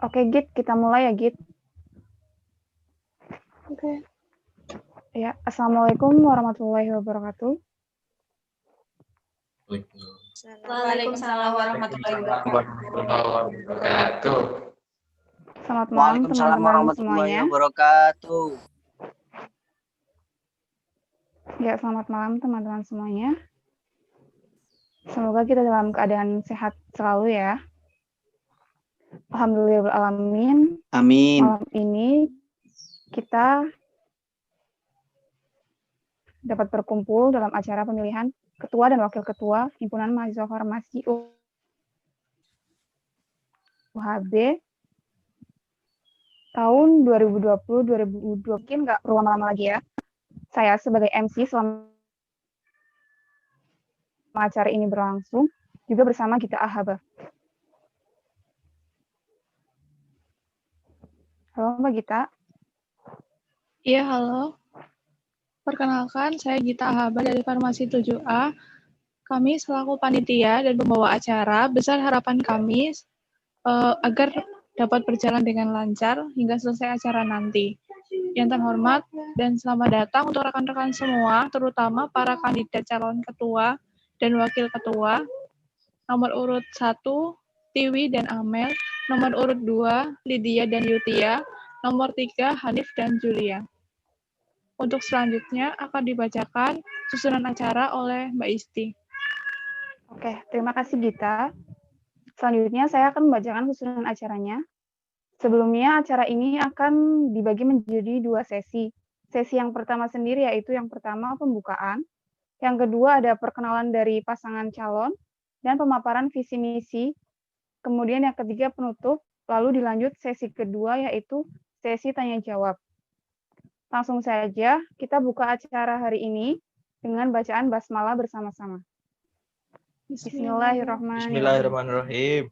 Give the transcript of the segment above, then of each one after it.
Oke, Git, kita mulai ya, Git. Oke. Ya, Assalamualaikum warahmatullahi wabarakatuh. Waalaikumsalam warahmatullahi wabarakatuh. Selamat malam Waalaikumsalam teman-teman warahmatullahi semuanya. wabarakatuh. Ya, selamat malam teman-teman semuanya. Semoga kita dalam keadaan sehat selalu ya. Alhamdulillahirrahmanirrahim. Amin. Malam ini kita dapat berkumpul dalam acara pemilihan Ketua dan Wakil Ketua Himpunan Mahasiswa Farmasi UHB tahun 2020-2020. Mungkin nggak perlu lama-lama lagi ya. Saya sebagai MC selama acara ini berlangsung, juga bersama Gita Ahaba. Halo Mbak Gita. Iya, halo. Perkenalkan, saya Gita Ahaba dari Farmasi 7A. Kami selaku panitia dan pembawa acara, besar harapan kami agar dapat berjalan dengan lancar hingga selesai acara nanti. Yang terhormat dan selamat datang untuk rekan-rekan semua, terutama para kandidat calon ketua dan wakil ketua. Nomor urut 1, Tiwi dan Amel. Nomor urut 2, Lydia dan Yutia. Nomor 3, Hanif dan Julia. Untuk selanjutnya akan dibacakan susunan acara oleh Mbak Isti. Oke, terima kasih Gita. Selanjutnya saya akan membacakan susunan acaranya. Sebelumnya acara ini akan dibagi menjadi 2 sesi. Sesi yang pertama sendiri yaitu yang pertama pembukaan, yang kedua ada perkenalan dari pasangan calon, dan pemaparan visi misi, kemudian yang ketiga penutup, lalu dilanjut sesi kedua yaitu sesi tanya jawab. Langsung saja kita buka acara hari ini dengan bacaan basmalah bersama-sama. Bismillahirrahmanirrahim.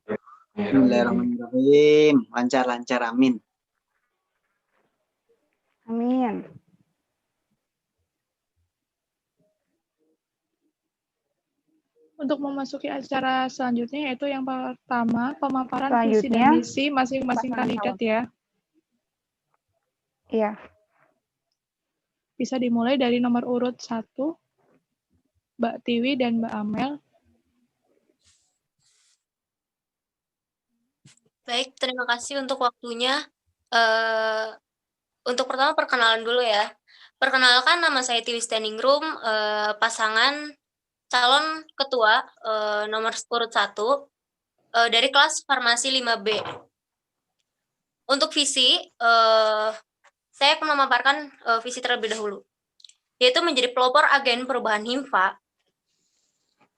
Bismillahirrahmanirrahim. Lancar-lancar, amin. Amin. Untuk memasuki acara selanjutnya yaitu yang pertama pemaparan visi Selanjutnya, dan misi masing-masing kandidat ya. Iya. Bisa dimulai dari nomor urut 1, Mbak Tiwi dan Mbak Amel. Baik, terima kasih untuk waktunya. Untuk pertama perkenalan dulu ya. Perkenalkan, nama saya Tiwi Standing Room, pasangan calon ketua nomor urut 1 dari kelas Farmasi 5B. Untuk visi, saya akan memaparkan visi terlebih dahulu, yaitu menjadi pelopor agen perubahan HIMFA,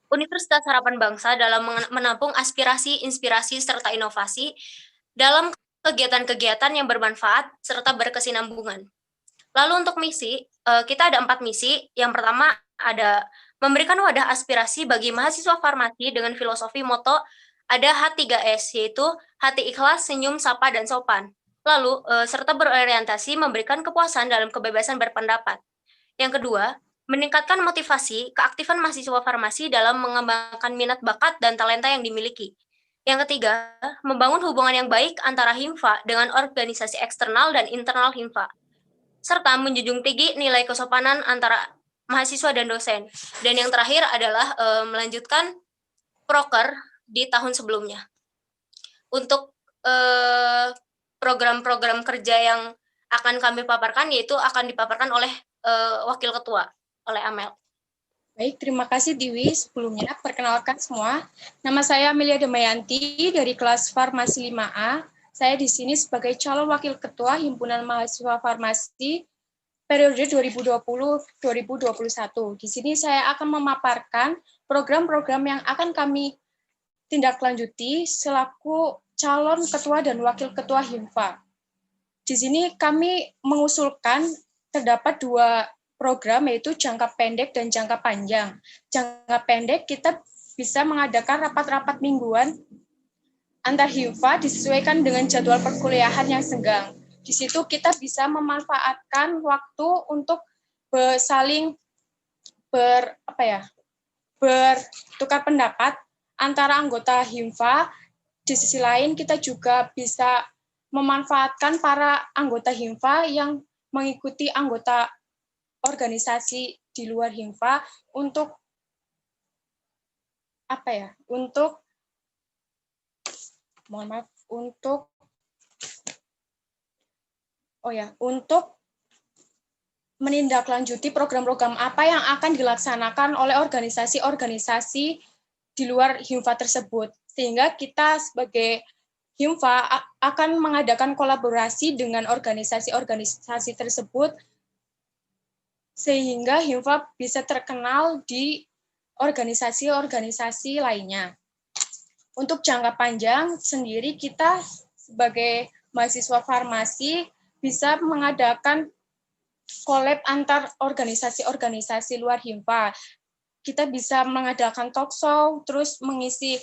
Universitas Harapan Bangsa dalam menampung aspirasi, inspirasi, serta inovasi dalam kegiatan-kegiatan yang bermanfaat serta berkesinambungan. Lalu untuk misi, kita ada 4 misi. Yang pertama ada memberikan wadah aspirasi bagi mahasiswa farmasi dengan filosofi moto ada H3S, yaitu hati ikhlas, senyum, sapa, dan sopan. Lalu, serta berorientasi memberikan kepuasan dalam kebebasan berpendapat. Yang kedua, meningkatkan motivasi keaktifan mahasiswa farmasi dalam mengembangkan minat bakat dan talenta yang dimiliki. Yang ketiga, membangun hubungan yang baik antara HIMFA dengan organisasi eksternal dan internal HIMFA, serta menjunjung tinggi nilai kesopanan antara mahasiswa dan dosen. Dan yang terakhir adalah melanjutkan proker di tahun sebelumnya. Untuk program-program kerja yang akan kami paparkan, yaitu akan dipaparkan oleh Wakil Ketua, oleh Amel. Baik, terima kasih Diwi. Sebelumnya, perkenalkan semua. Nama saya Amelia Damayanti dari kelas Farmasi 5A. Saya di sini sebagai calon Wakil Ketua Himpunan Mahasiswa Farmasi periode 2020-2021. Di sini saya akan memaparkan program-program yang akan kami tindak lanjuti selaku calon Ketua dan Wakil Ketua HIMFA. Di sini kami mengusulkan terdapat 2 program, yaitu jangka pendek dan jangka panjang. Jangka pendek kita bisa mengadakan rapat-rapat mingguan antar HIMFA disesuaikan dengan jadwal perkuliahan yang senggang. Di situ kita bisa memanfaatkan waktu untuk saling bertukar pendapat antara anggota HIMFA. Di sisi lain kita juga bisa memanfaatkan para anggota himfa yang mengikuti anggota organisasi di luar himfa untuk untuk menindaklanjuti program-program apa yang akan dilaksanakan oleh organisasi-organisasi di luar himfa tersebut. Sehingga kita sebagai himfa akan mengadakan kolaborasi dengan organisasi-organisasi tersebut sehingga himfa bisa terkenal di organisasi-organisasi lainnya. Untuk jangka panjang sendiri kita sebagai mahasiswa farmasi bisa mengadakan collab antar organisasi-organisasi luar himfa. Kita bisa mengadakan talk show, terus mengisi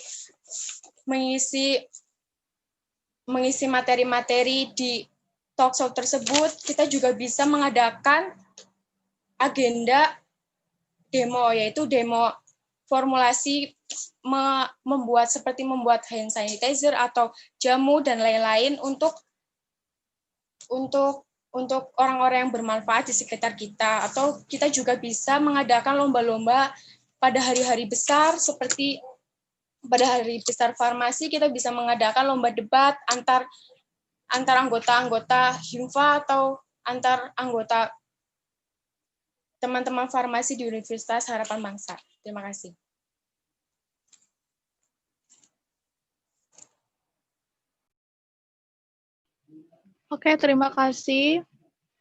materi-materi di talk show tersebut. Kita juga bisa mengadakan agenda demo, yaitu demo formulasi membuat hand sanitizer atau jamu dan lain-lain untuk orang-orang yang bermanfaat di sekitar kita. Atau kita juga bisa mengadakan lomba-lomba pada hari-hari besar, seperti pada hari besar farmasi kita bisa mengadakan lomba debat antar anggota-anggota himfa atau antar anggota teman-teman farmasi di Universitas Harapan Bangsa. Terima kasih. Oke, terima kasih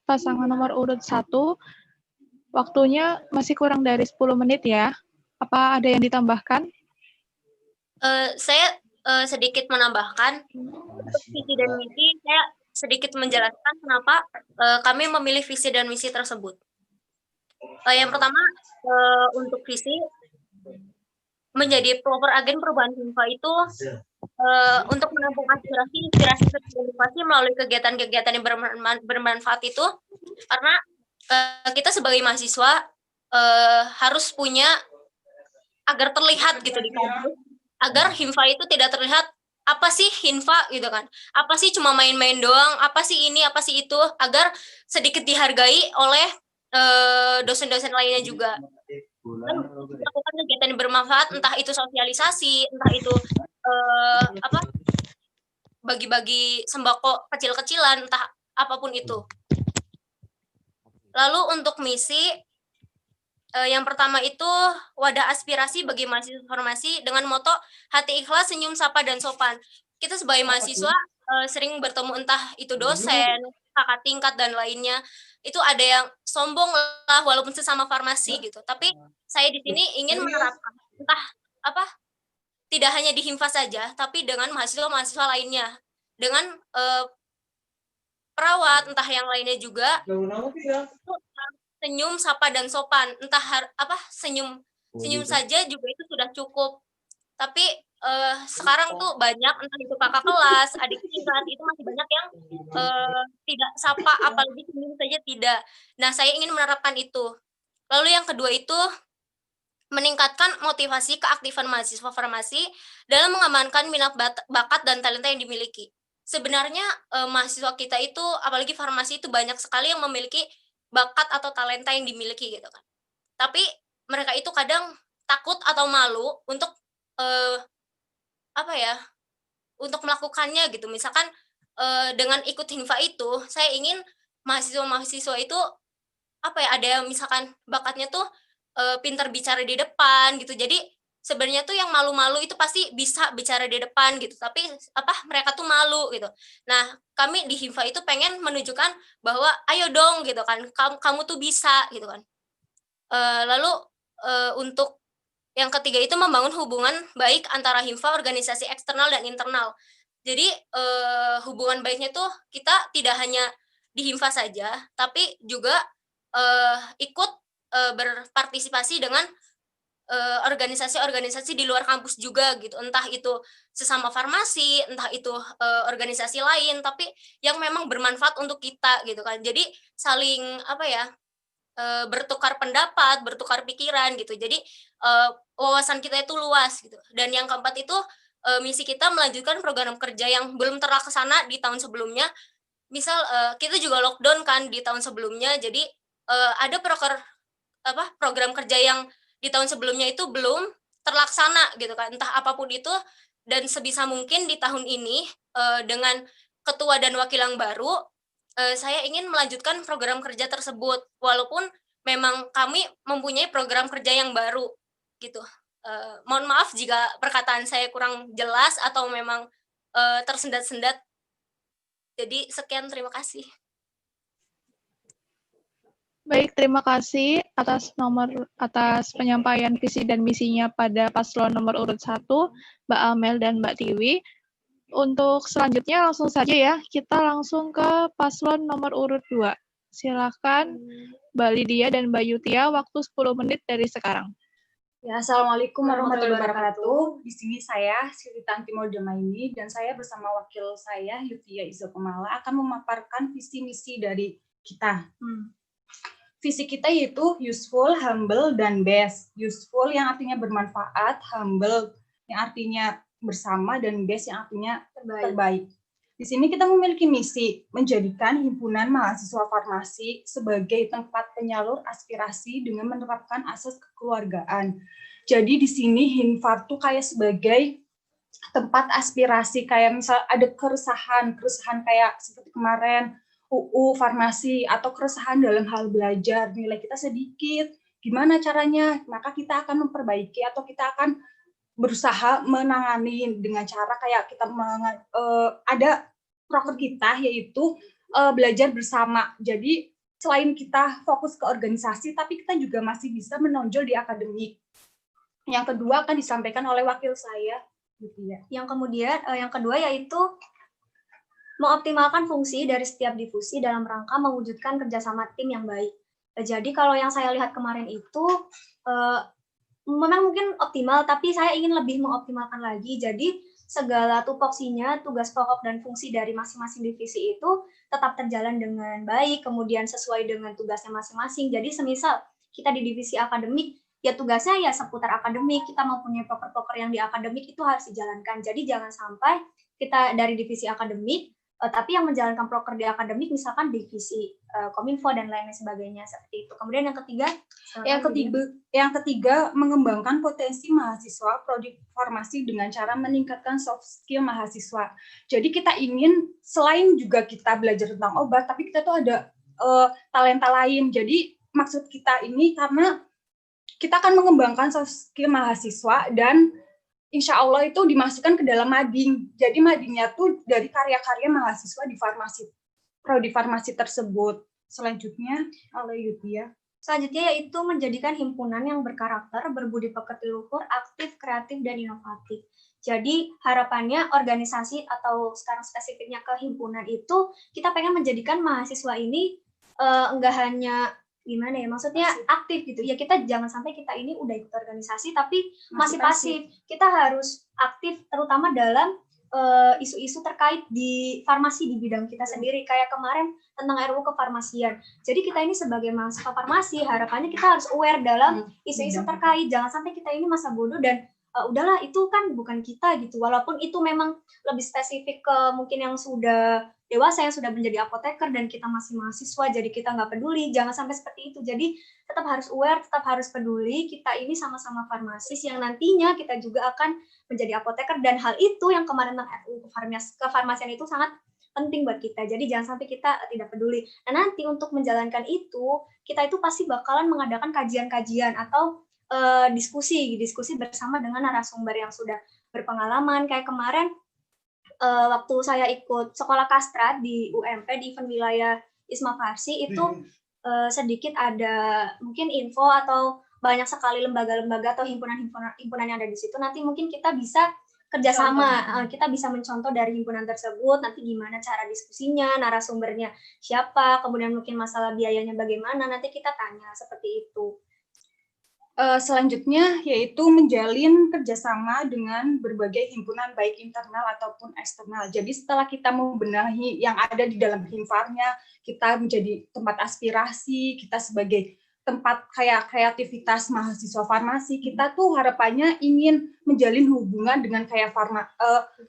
pasangan nomor urut 1. Waktunya masih kurang dari 10 menit ya. Apa ada yang ditambahkan? Saya sedikit menambahkan, untuk visi dan misi, saya sedikit menjelaskan kenapa kami memilih visi dan misi tersebut. Yang pertama, untuk visi, menjadi pelopor agen perubahan himfa itu untuk menampung inspirasi edukasi melalui kegiatan-kegiatan yang bermanfaat itu, karena kita sebagai mahasiswa harus punya agar terlihat gitu di kampus, agar himfa itu tidak terlihat apa sih himfa gitu kan, apa sih cuma main-main doang, apa sih ini, apa sih itu, agar sedikit dihargai oleh dosen-dosen lainnya juga. Dan melakukan kegiatan yang bermanfaat, entah itu sosialisasi, entah itu bagi-bagi sembako kecil-kecilan, entah apapun itu. Lalu untuk misi, yang pertama itu wadah aspirasi bagi mahasiswa farmasi dengan moto hati ikhlas, senyum, sapa, dan sopan. Kita sebagai mahasiswa sering bertemu entah itu dosen, kakak tingkat, dan lainnya. Itu ada yang sombong lah walaupun sesama farmasi gitu. Tapi saya di sini ingin menerapkan tidak hanya di himfa saja, tapi dengan mahasiswa-mahasiswa lainnya. Dengan perawat, entah yang lainnya juga. Senyum, sapa, dan sopan. Entah senyum saja juga itu sudah cukup. Tapi sekarang tuh banyak, entah itu kakak kelas, adik tingkat, itu masih banyak yang tidak sapa, apalagi senyum saja tidak. Nah, saya ingin menerapkan itu. Lalu yang kedua itu, meningkatkan motivasi keaktifan mahasiswa farmasi dalam mengamankan minat bakat dan talenta yang dimiliki. Sebenarnya mahasiswa kita itu, apalagi farmasi itu banyak sekali yang memiliki bakat atau talenta yang dimiliki gitu kan. Tapi mereka itu kadang takut atau malu untuk untuk melakukannya gitu. Misalkan dengan ikut himfa itu, saya ingin mahasiswa-mahasiswa itu ada yang misalkan bakatnya tuh pintar bicara di depan gitu. Jadi sebenarnya tuh yang malu-malu itu pasti bisa bicara di depan gitu, tapi mereka tuh malu gitu. Nah, kami di himfa itu pengen menunjukkan bahwa ayo dong gitu kan, kamu tuh bisa gitu kan. Lalu untuk yang ketiga itu membangun hubungan baik antara himfa, organisasi eksternal dan internal. Jadi hubungan baiknya tuh kita tidak hanya di himfa saja, tapi juga ikut berpartisipasi dengan organisasi-organisasi di luar kampus juga gitu, entah itu sesama farmasi, entah itu organisasi lain, tapi yang memang bermanfaat untuk kita gitu kan. Jadi saling bertukar pendapat, bertukar pikiran gitu. Jadi wawasan kita itu luas gitu. Dan yang keempat itu misi kita melanjutkan program kerja yang belum terlaksana di tahun sebelumnya. Misal kita juga lockdown kan di tahun sebelumnya, jadi ada program kerja yang di tahun sebelumnya itu belum terlaksana gitu kan, entah apapun itu, dan sebisa mungkin di tahun ini dengan ketua dan wakil yang baru, saya ingin melanjutkan program kerja tersebut, walaupun memang kami mempunyai program kerja yang baru gitu. Mohon maaf jika perkataan saya kurang jelas atau memang tersendat-sendat. Jadi sekian, terima kasih. Baik, terima kasih atas penyampaian visi dan misinya pada paslon nomor urut 1, Mbak Amel dan Mbak Tiwi. Untuk selanjutnya langsung saja ya, kita langsung ke paslon nomor urut 2. Silakan Mbak Lydia dan Mbak Yutia, waktu 10 menit dari sekarang. Ya, Assalamualaikum warahmatullahi wabarakatuh. Di sini saya, Siti Timur Damaini, dan saya bersama wakil saya, Yutia Izopemala, akan memaparkan visi misi dari kita. Visi kita yaitu useful, humble, dan best. Useful yang artinya bermanfaat, humble yang artinya bersama, dan best yang artinya terbaik. Di sini kita memiliki misi menjadikan himpunan mahasiswa farmasi sebagai tempat penyalur aspirasi dengan menerapkan asas kekeluargaan. Jadi di sini Hinfar tuh kayak sebagai tempat aspirasi, kayak misal ada keresahan kayak seperti kemarin UU farmasi, atau keresahan dalam hal belajar, nilai kita sedikit, gimana caranya? Maka kita akan memperbaiki atau kita akan berusaha menangani dengan cara kayak kita ada proker kita yaitu belajar bersama. Jadi selain kita fokus ke organisasi, tapi kita juga masih bisa menonjol di akademik. Yang kedua akan disampaikan oleh wakil saya, Yutia. Yang kedua yaitu mengoptimalkan fungsi dari setiap divisi dalam rangka mewujudkan kerjasama tim yang baik. Jadi kalau yang saya lihat kemarin itu memang mungkin optimal, tapi saya ingin lebih mengoptimalkan lagi. Jadi segala tupoksinya, tugas pokok dan fungsi dari masing-masing divisi itu tetap terjalan dengan baik, kemudian sesuai dengan tugasnya masing-masing. Jadi semisal kita di divisi akademik, ya tugasnya ya seputar akademik, kita mempunyai proker-proker yang di akademik itu harus dijalankan. Jadi jangan sampai kita dari divisi akademik, tapi yang menjalankan proker di akademik misalkan divisi Kominfo dan lain sebagainya, seperti itu. Kemudian yang ketiga mengembangkan potensi mahasiswa prodi farmasi dengan cara meningkatkan soft skill mahasiswa. Jadi kita ingin selain juga kita belajar tentang obat, tapi kita tuh ada talenta lain. Jadi maksud kita ini karena kita akan mengembangkan soft skill mahasiswa dan insya Allah itu dimasukkan ke dalam mading. Jadi madingnya tuh dari karya-karya mahasiswa di farmasi, prodi farmasi tersebut. Selanjutnya, oleh Yutia. Selanjutnya yaitu menjadikan himpunan yang berkarakter, berbudi pekerti luhur, aktif, kreatif, dan inovatif. Jadi harapannya organisasi atau sekarang spesifiknya ke himpunan itu, kita pengen menjadikan mahasiswa ini enggak hanya gimana ya, maksudnya aktif gitu ya, kita jangan sampai kita ini udah ikut organisasi tapi masih pasif. Kita harus aktif terutama dalam isu-isu terkait di farmasi di bidang kita sendiri, kayak kemarin tentang RUU kefarmasian. Jadi kita ini sebagai mahasiswa farmasi harapannya kita harus aware dalam isu-isu terkait, jangan sampai kita ini masa bodoh dan udahlah itu kan bukan kita gitu, walaupun itu memang lebih spesifik ke mungkin yang sudah dewasa, yang sudah menjadi apoteker dan kita masih mahasiswa, jadi kita nggak peduli, jangan sampai seperti itu. Jadi tetap harus aware, tetap harus peduli, kita ini sama-sama farmasis yang nantinya kita juga akan menjadi apoteker, dan hal itu yang kemarin tentang RUU kefarmasian itu sangat penting buat kita, jadi jangan sampai kita tidak peduli. Nah nanti untuk menjalankan itu, kita itu pasti bakalan mengadakan kajian-kajian atau diskusi bersama dengan narasumber yang sudah berpengalaman. Kayak kemarin waktu saya ikut sekolah kastrat di UMP di event wilayah Isma Farsi itu sedikit ada mungkin info atau banyak sekali lembaga-lembaga atau himpunan yang ada di situ. Nanti mungkin kita bisa kerjasama, kita bisa mencontoh dari himpunan tersebut, nanti gimana cara diskusinya, narasumbernya siapa, kemudian mungkin masalah biayanya bagaimana, nanti kita tanya seperti itu. Selanjutnya yaitu menjalin kerjasama dengan berbagai himpunan baik internal ataupun eksternal. Jadi setelah kita membenahi yang ada di dalam Hinfarnya, kita menjadi tempat aspirasi, kita sebagai tempat kayak kreativitas mahasiswa farmasi, kita tuh harapannya ingin menjalin hubungan dengan kayak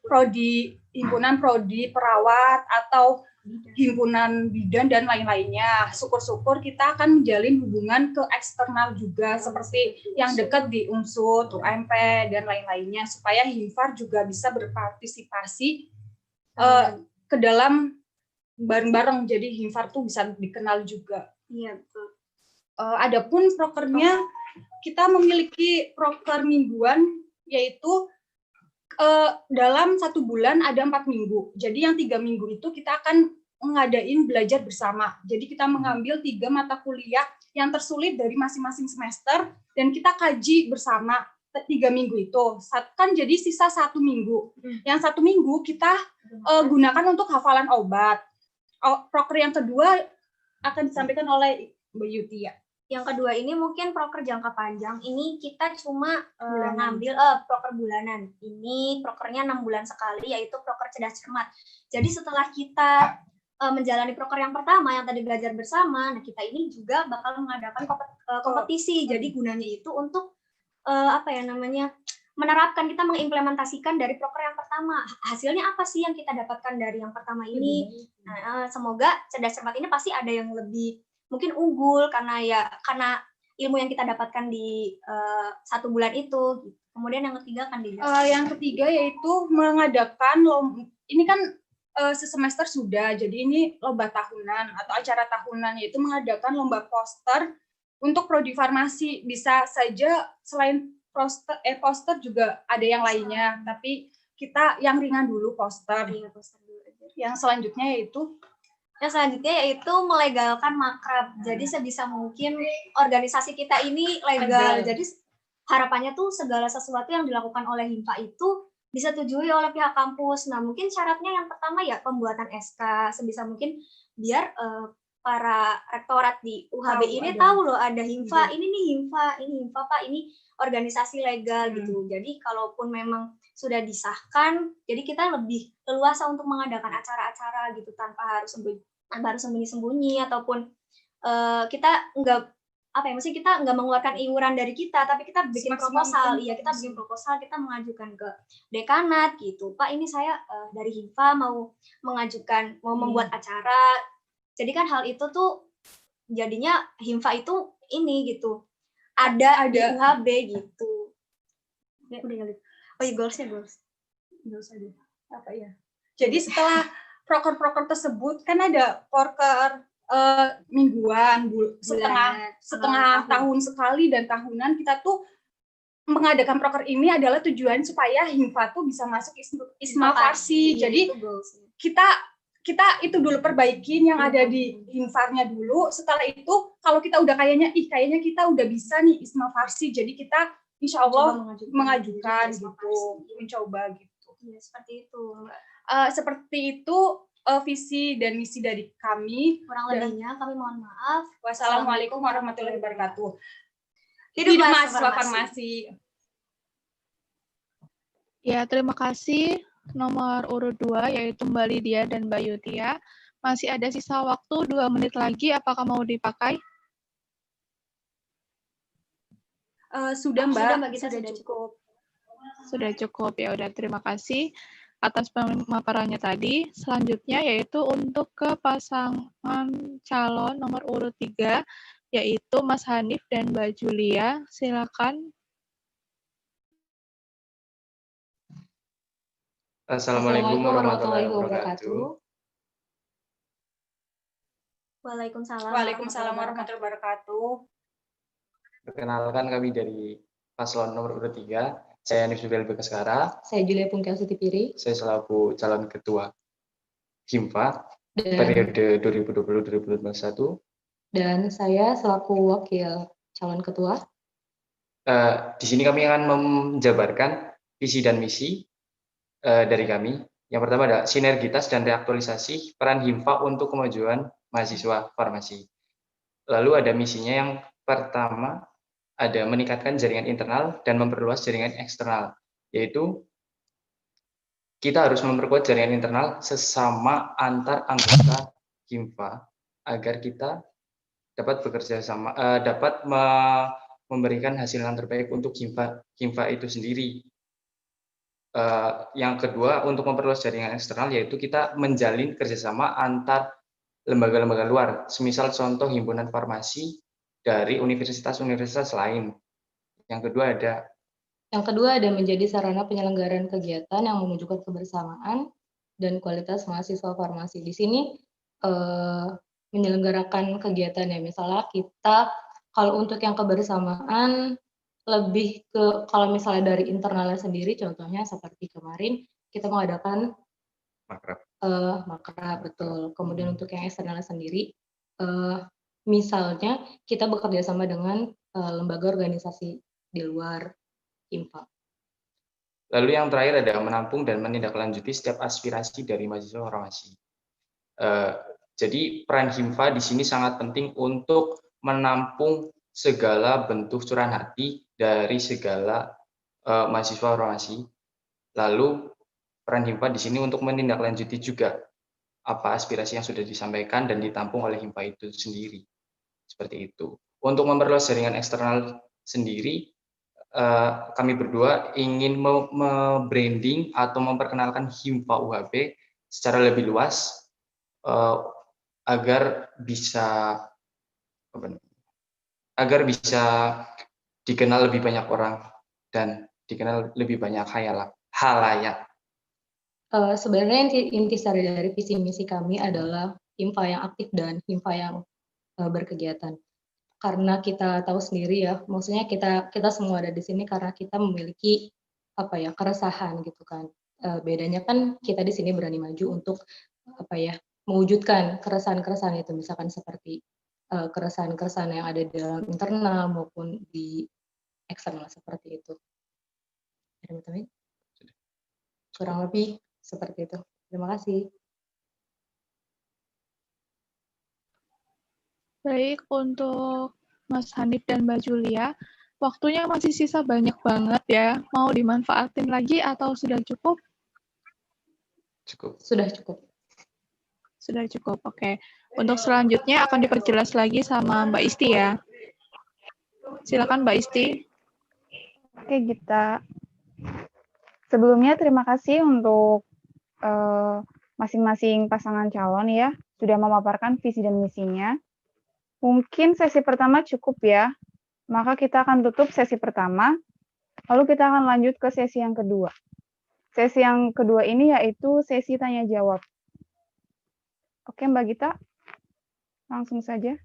prodi, himpunan prodi perawat atau himpunan bidan dan lain-lainnya. Syukur-syukur kita akan menjalin hubungan ke eksternal juga seperti yang dekat di UNSUD, UMP dan lain-lainnya supaya Himfar juga bisa berpartisipasi ke dalam bareng-bareng. Jadi Himfar tuh bisa dikenal juga. Iya, betul. Adapun prokernya, kita memiliki proker mingguan, yaitu dalam 1 bulan ada 4 minggu. Jadi yang 3 minggu itu kita akan mengadain belajar bersama. Jadi kita mengambil 3 mata kuliah yang tersulit dari masing-masing semester dan kita kaji bersama 3 minggu itu. Kan jadi sisa 1 minggu. Yang 1 minggu kita gunakan untuk hafalan obat. Proker yang kedua akan disampaikan oleh Mbak Yutia. Yang kedua ini mungkin proker jangka panjang. Ini kita cuma ngambil proker bulanan. Ini prokernya 6 bulan sekali, yaitu proker cerdas cermat. Jadi setelah kita menjalani proker yang pertama yang tadi belajar bersama, nah kita ini juga bakal mengadakan kompetisi. Jadi gunanya itu untuk menerapkan, kita mengimplementasikan dari proker yang pertama. Hasilnya apa sih yang kita dapatkan dari yang pertama ini? Nah, semoga cerdas cermat ini pasti ada yang lebih mungkin unggul karena ilmu yang kita dapatkan di 1 bulan itu. Kemudian yang ketiga kan yang ketiga yaitu mengadakan ini kan sesemester sudah, jadi ini lomba tahunan atau acara tahunan, yaitu mengadakan lomba poster untuk prodi farmasi. Bisa saja selain poster juga ada yang lainnya, tapi kita yang ringan dulu poster. Yang selanjutnya yaitu melegalkan makrab. Jadi sebisa mungkin organisasi kita ini legal. Jadi harapannya tuh segala sesuatu yang dilakukan oleh Himfa itu bisa disetujui oleh pihak kampus. Nah, mungkin syaratnya yang pertama ya pembuatan SK sebisa mungkin biar para rektorat di UHB ini tahu loh ada Himfa. Ini nih Himfa, ini Himfa Pak, ini organisasi legal gitu. Jadi kalaupun memang sudah disahkan, jadi kita lebih leluasa untuk mengadakan acara-acara gitu tanpa harus sembunyi-sembunyi ataupun kita kita nggak mengeluarkan iuran dari kita, tapi kita bikin proposal. Iya, kita bikin proposal, kita mengajukan ke dekanat gitu. Pak, ini saya dari Himfa mau membuat acara. Jadi kan hal itu tuh jadinya Himfa itu ini gitu. Ada di UHB gitu. Goals. Apa ya? Jadi setelah proker-proker tersebut kan ada proker mingguan, setengah tahun sekali dan tahunan. Kita tuh mengadakan proker ini adalah tujuan supaya Himfa tuh bisa masuk ISMA Farsi. Jadi kita itu dulu perbaikin yang ada di Himfarnya dulu. Setelah itu kalau kita udah kayaknya kita udah bisa nih ISMA Farsi. Jadi kita insya Allah mengajukan gitu, mencoba gitu. Ya, seperti itu. Seperti itu visi dan misi dari kami. Kurang lebihnya kami mohon maaf. Wassalamualaikum warahmatullahi wabarakatuh. Hidup mahasiswa farmasi. Ya, terima kasih. Nomor urut 2 yaitu Mbak Lydia dan Mbak Yutia. Masih ada sisa waktu 2 menit lagi. Apakah mau dipakai? Sudah Mbak, sudah cukup. Sudah cukup, ya udah, terima kasih atas pemaparannya tadi. Selanjutnya yaitu untuk ke pasangan calon nomor urut 3, yaitu Mas Hanif dan Mbak Julia. Silakan. Assalamualaikum warahmatullahi wabarakatuh. Waalaikumsalam warahmatullahi wabarakatuh. Perkenalkan, kami dari paslon nomor urut 3. Saya Hanif Zubail Bekaskara. Saya Julia Pungkiasi Tipiri. Saya selaku calon ketua Himfa periode 2020-2021. Dan saya selaku wakil calon ketua. Di sini kami akan menjabarkan visi dan misi dari kami. Yang pertama adalah sinergitas dan reaktualisasi peran Himfa untuk kemajuan mahasiswa farmasi. Lalu ada misinya yang pertama, ada meningkatkan jaringan internal dan memperluas jaringan eksternal, yaitu kita harus memperkuat jaringan internal sesama antar anggota Himfa agar kita dapat bekerja sama, dapat memberikan hasil yang terbaik untuk Himfa itu sendiri. Yang kedua, untuk memperluas jaringan eksternal, yaitu kita menjalin kerjasama antar lembaga-lembaga luar, semisal contoh himpunan farmasi dari universitas-universitas lain. Yang kedua ada menjadi sarana penyelenggaraan kegiatan yang menunjukkan kebersamaan dan kualitas mahasiswa farmasi. Di sini menyelenggarakan kegiatan ya, misalnya kita kalau untuk yang kebersamaan lebih ke kalau misalnya dari internalnya sendiri, contohnya seperti kemarin kita mengadakan makrab, betul. Kemudian untuk yang eksternalnya sendiri, misalnya kita bekerja sama dengan lembaga organisasi di luar Himfa. Lalu yang terakhir adalah menampung dan menindaklanjuti setiap aspirasi dari mahasiswa farmasi. Jadi peran Himfa di sini sangat penting untuk menampung segala bentuk curahan hati dari segala mahasiswa farmasi. Lalu peran Himfa di sini untuk menindaklanjuti juga apa aspirasi yang sudah disampaikan dan ditampung oleh Himfa itu sendiri. Seperti itu. Untuk memperluas jaringan eksternal sendiri, kami berdua ingin membranding atau memperkenalkan Himfa UHB secara lebih luas agar bisa dikenal lebih banyak orang dan dikenal lebih banyak halayak. Sebenarnya intisari dari visi misi kami adalah Himfa yang aktif dan Himfa yang berkegiatan. Karena kita tahu sendiri ya, maksudnya kita semua ada di sini karena kita memiliki keresahan gitu kan. Bedanya kan kita di sini berani maju untuk mewujudkan keresahan-keresahan itu, misalkan seperti keresahan-keresahan yang ada di dalam internal maupun di eksternal seperti itu. Kurang lebih seperti itu. Terima kasih. Baik, untuk Mas Hanif dan Mbak Julia, waktunya masih sisa banyak banget ya. Mau dimanfaatin lagi atau sudah cukup? Sudah cukup. Sudah cukup, oke. Untuk selanjutnya akan diperjelas lagi sama Mbak Isti ya. Silakan Mbak Isti. Oke, Gita. Sebelumnya terima kasih untuk masing-masing pasangan calon ya, sudah memaparkan visi dan misinya. Mungkin sesi pertama cukup ya, maka kita akan tutup sesi pertama, lalu kita akan lanjut ke sesi yang kedua. Sesi yang kedua ini yaitu sesi tanya-jawab. Oke, Mbak Gita, langsung saja.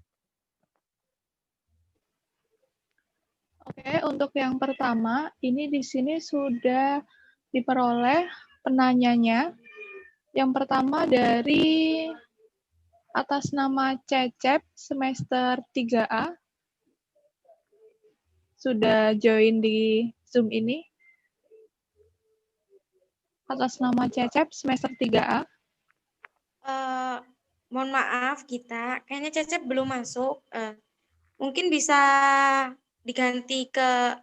Oke, untuk yang pertama, ini di sini sudah diperoleh penanyanya. Yang pertama dari atas nama Cecep, semester 3A. Sudah join di Zoom ini. Atas nama Cecep, semester 3A. Mohon maaf, Gita. Kayaknya Cecep belum masuk. Mungkin bisa diganti ke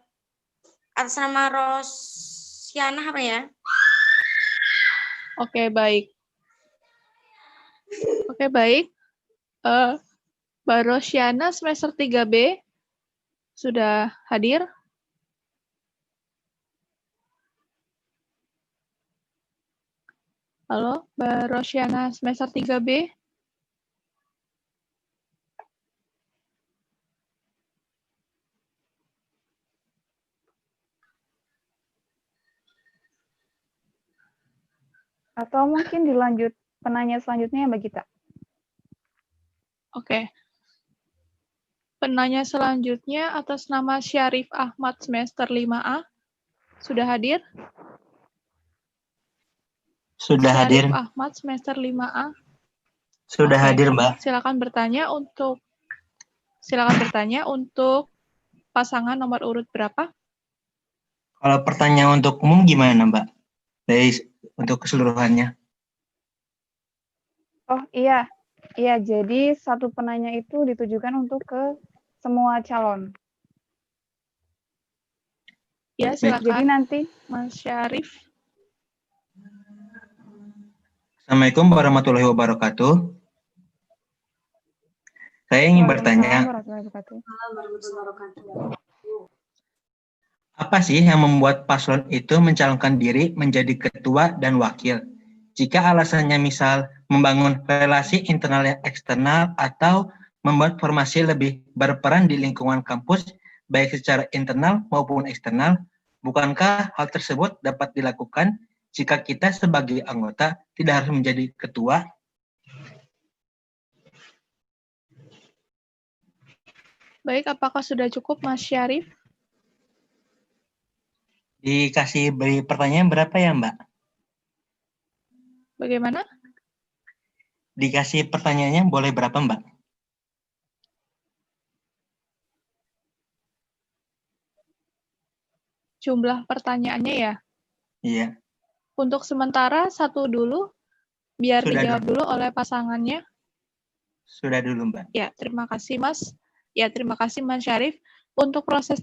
atas nama Rosyana apa ya? Oke, baik. Oke, baik. Mbak Rosyana semester 3B sudah hadir? Halo, Mbak Rosyana semester 3B? Atau mungkin dilanjut penanya selanjutnya Mbak Gita. Oke. Penanya selanjutnya atas nama Syarif Ahmad semester 5A. Sudah hadir? Sudah hadir. Syarif Ahmad semester 5A. Sudah hadir, Mbak. Silakan bertanya untuk pasangan nomor urut berapa? Kalau pertanyaan untuk umum gimana, Mbak? Dari untuk keseluruhannya. Oh iya, jadi satu penanya itu ditujukan untuk ke semua calon. Ya, silakan. Jadi nanti Mas Syarif. Assalamualaikum warahmatullahi wabarakatuh. Saya ingin bertanya, Waalaikumsalam warahmatullahi wabarakatuh. apa sih yang membuat paslon itu mencalonkan diri menjadi ketua dan wakil? Jika alasannya misal membangun relasi internal dan eksternal atau membuat formasi lebih berperan di lingkungan kampus, baik secara internal maupun eksternal, bukankah hal tersebut dapat dilakukan jika kita sebagai anggota tidak harus menjadi ketua? Baik, apakah sudah cukup, Mas Syarif? Dikasih beri pertanyaan berapa ya, Mbak? Bagaimana? Dikasih pertanyaannya boleh berapa, Mbak? Jumlah pertanyaannya ya? Iya. Untuk sementara satu dulu, biar Sudah dijawab dulu oleh pasangannya. Sudah dulu, Mbak. Ya, terima kasih, Mas. Ya, terima kasih, Mas Syarif. Untuk proses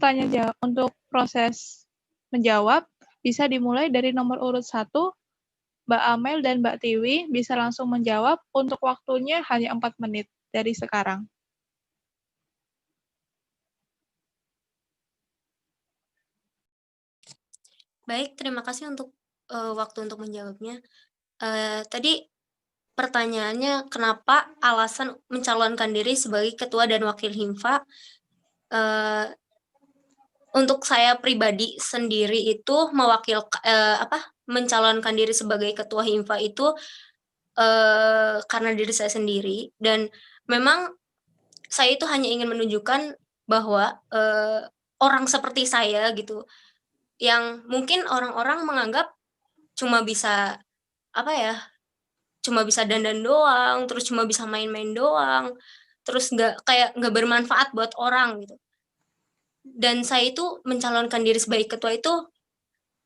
menjawab, bisa dimulai dari nomor urut 1, Mbak Amel dan Mbak Tiwi bisa langsung menjawab. Untuk waktunya hanya 4 menit dari sekarang. Baik, terima kasih untuk waktu untuk menjawabnya. Tadi pertanyaannya, kenapa alasan mencalonkan diri sebagai ketua dan wakil himfa? Untuk saya pribadi sendiri itu mencalonkan diri sebagai ketua himfa itu karena diri saya sendiri, dan memang saya itu hanya ingin menunjukkan bahwa orang seperti saya gitu, yang mungkin orang-orang menganggap cuma bisa cuma bisa dandan doang, terus cuma bisa main-main doang, terus nggak bermanfaat buat orang gitu. Dan saya itu mencalonkan diri sebagai ketua itu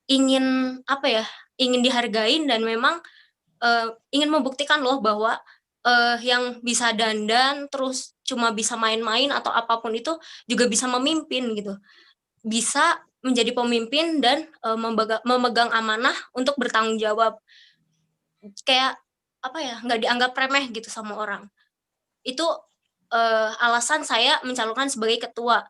ingin ingin dihargain, dan memang ingin membuktikan loh bahwa yang bisa dandan terus cuma bisa main-main atau apapun itu juga bisa memimpin gitu. Bisa menjadi pemimpin dan memegang amanah untuk bertanggung jawab. Kayak nggak dianggap remeh gitu sama orang. Itu alasan saya mencalonkan sebagai ketua.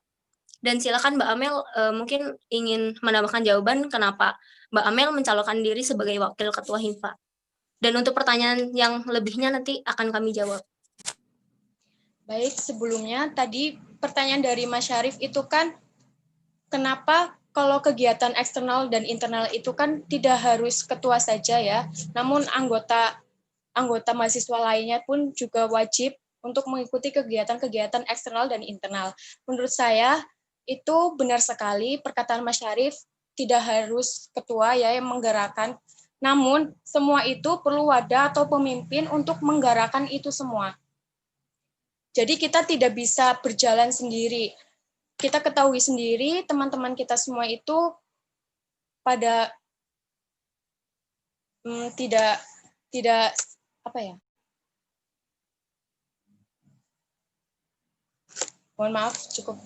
Dan silakan Mbak Amel mungkin ingin menambahkan jawaban kenapa Mbak Amel mencalonkan diri sebagai wakil ketua himfa. Dan untuk pertanyaan yang lebihnya nanti akan kami jawab. Baik, sebelumnya tadi pertanyaan dari Mas Syarif itu kan, kenapa kalau kegiatan eksternal dan internal itu kan tidak harus ketua saja ya, namun anggota mahasiswa lainnya pun juga wajib untuk mengikuti kegiatan-kegiatan eksternal dan internal. Menurut saya itu benar sekali perkataan Mas Syarif, tidak harus ketua ya yang menggerakkan, namun semua itu perlu wadah atau pemimpin untuk menggerakkan itu semua. Jadi kita tidak bisa berjalan sendiri. Kita ketahui sendiri teman-teman kita semua itu pada tidak mohon maaf, cukup.